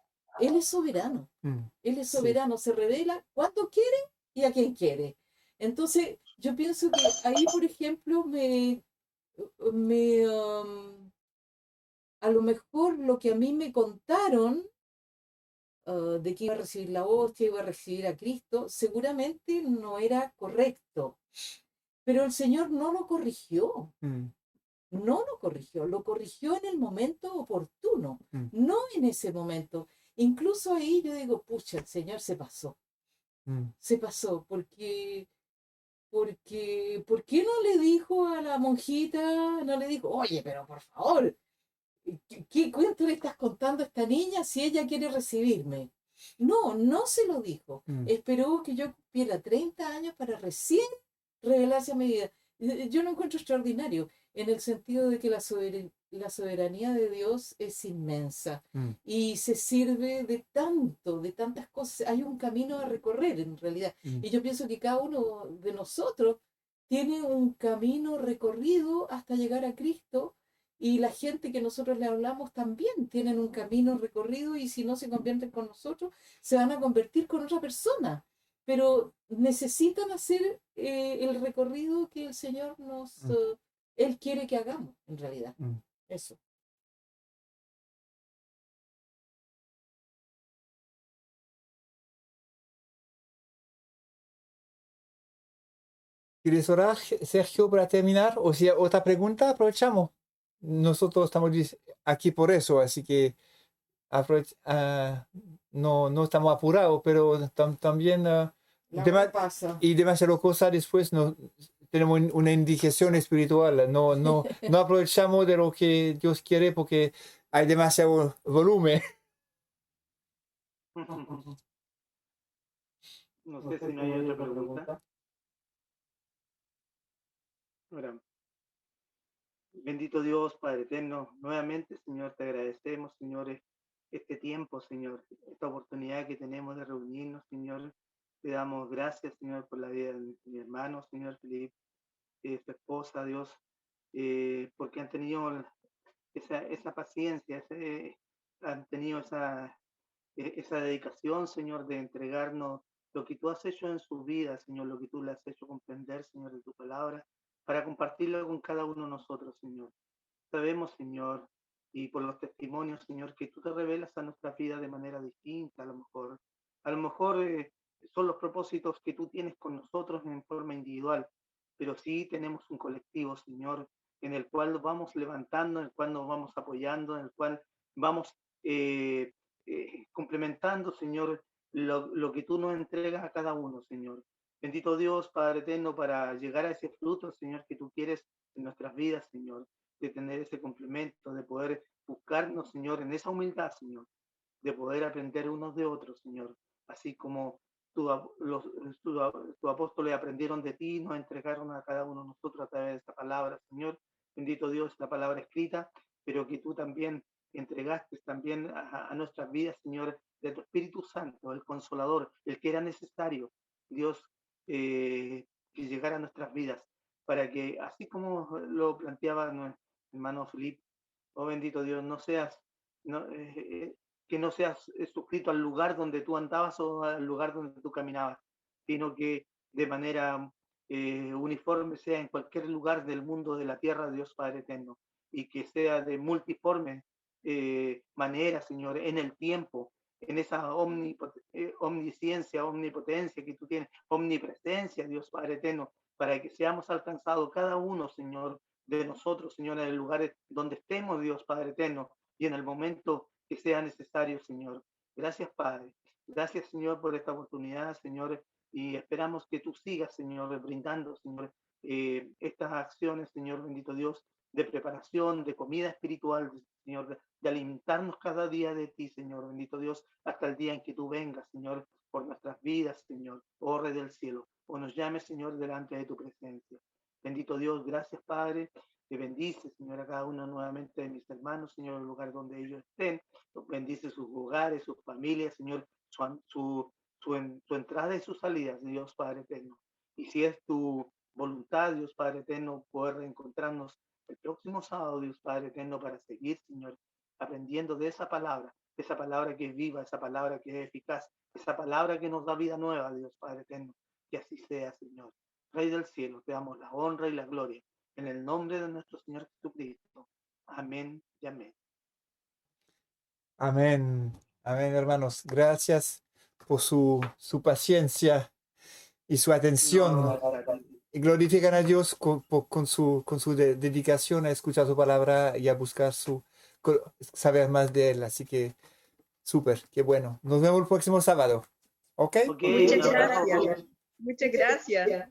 es soberano. Mm, Él es sí. soberano, se revela cuando quiere y a quien quiere. Entonces, yo pienso que ahí, por ejemplo, a lo mejor lo que a mí me contaron, de que iba a recibir la hostia, iba a recibir a Cristo, seguramente no era correcto. Pero el Señor no lo corrigió. Mm, No lo corrigió en el momento oportuno, mm, no en ese momento. Incluso ahí yo digo, pucha, el Señor mm. se pasó, ¿por qué no le dijo a la monjita, no le dijo, oye, pero por favor, ¿qué cuento le estás contando a esta niña si ella quiere recibirme? No, no se lo dijo. Mm. Esperó que yo cumpliera 30 años para recién revelarse a mi vida. Yo lo encuentro extraordinario en el sentido de que la soberanía de Dios es inmensa Mm. y se sirve de tanto, de tantas cosas. Hay un camino a recorrer en realidad. Mm. Y yo pienso que cada uno de nosotros tiene un camino recorrido hasta llegar a Cristo, y la gente que nosotros le hablamos también tienen un camino recorrido, y si no se convierten con nosotros, se van a convertir con otra persona. Pero necesitan hacer el recorrido que el Señor Mm. Él quiere que hagamos, en realidad. Mm. Eso. ¿Quieres orar, Sergio, para terminar? O si otra pregunta, aprovechamos. Nosotros estamos aquí por eso, así que no estamos apurados, pero también La hora pasa. y demasiado cosas después tenemos una indicación espiritual. No aprovechamos de lo que Dios quiere porque hay demasiado volumen. No sé si no hay otra pregunta. Oramos. Bendito Dios, Padre eterno, nuevamente, Señor, te agradecemos, Señor, este tiempo, Señor, esta oportunidad que tenemos de reunirnos, Señor. Te damos gracias, Señor, por la vida de mi hermano, Señor Felipe, su esposa, Dios, porque han tenido esa paciencia, han tenido esa dedicación, Señor, de entregarnos lo que tú has hecho en su vida, Señor, lo que tú le has hecho comprender, Señor, de tu palabra, para compartirlo con cada uno de nosotros, Señor. Sabemos, Señor, y por los testimonios, Señor, que tú te revelas a nuestra vida de manera distinta, a lo mejor son los propósitos que tú tienes con nosotros en forma individual, pero sí tenemos un colectivo, Señor, en el cual nos vamos levantando, en el cual nos vamos apoyando, en el cual vamos eh, complementando, Señor, lo que tú nos entregas a cada uno, Señor. Bendito Dios, Padre eterno, para llegar a ese fruto, Señor, que tú quieres en nuestras vidas, Señor, de tener ese complemento, de poder buscarnos, Señor, en esa humildad, Señor, de poder aprender unos de otros, Señor, así como tus apóstoles aprendieron de ti, nos entregaron a cada uno de nosotros a través de esta palabra, Señor. Bendito Dios, la palabra escrita, pero que tú también entregaste también a nuestras vidas, Señor, de tu Espíritu Santo, el Consolador, el que era necesario, Dios, que llegara a nuestras vidas, para que, así como lo planteaba nuestro hermano Felipe, oh bendito Dios, no, que no seas suscrito al lugar donde tú andabas o al lugar donde tú caminabas, sino que de manera uniforme sea en cualquier lugar del mundo, de la tierra, Dios Padre eterno, y que sea de multiforme manera, Señor, en el tiempo, en esa omnisciencia, omnipotencia que tú tienes, omnipresencia, Dios Padre eterno, para que seamos alcanzados cada uno, Señor, de nosotros, Señor, en el lugar donde estemos, Dios Padre eterno, y en el momento que sea necesario, Señor. Gracias, Padre. Gracias, Señor, por esta oportunidad, Señor, y esperamos que tú sigas, Señor, brindando, Señor, estas acciones, Señor, bendito Dios, de preparación, de comida espiritual, Señor, de alimentarnos cada día de ti, Señor, bendito Dios, hasta el día en que tú vengas, Señor, por nuestras vidas, Señor, oh Rey del cielo, o nos llames, Señor, delante de tu presencia. Bendito Dios, gracias, Padre. Que bendice, Señor, a cada uno nuevamente de mis hermanos, Señor, en el lugar donde ellos estén. Bendice sus hogares, sus familias, Señor, su entrada y su salida, Dios Padre eterno. Y si es tu voluntad, Dios Padre eterno, poder reencontrarnos el próximo sábado, Dios Padre eterno, para seguir, Señor, aprendiendo de esa palabra que es viva, esa palabra que es eficaz, esa palabra que nos da vida nueva, Dios Padre eterno. Que así sea, Señor. Rey del cielo, te damos la honra y la gloria. En el nombre de nuestro Señor Jesucristo. Amén y amén. Amén. Amén, hermanos. Gracias por su paciencia y su atención. No, gracias a ti. Y glorifican a Dios con su dedicación a escuchar su palabra y a buscar saber más de Él. Así que, súper, qué bueno. Nos vemos el próximo sábado. ¿Ok? Ok, Muchas un abrazo a gracias. todos. Muchas gracias.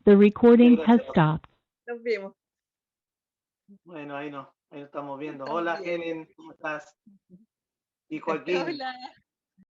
The recording has Gracias. stopped. Nos vemos. Bueno, ahí nos estamos viendo. Estamos Hola, bien. Helen, ¿cómo estás? Y Joaquín. Hola.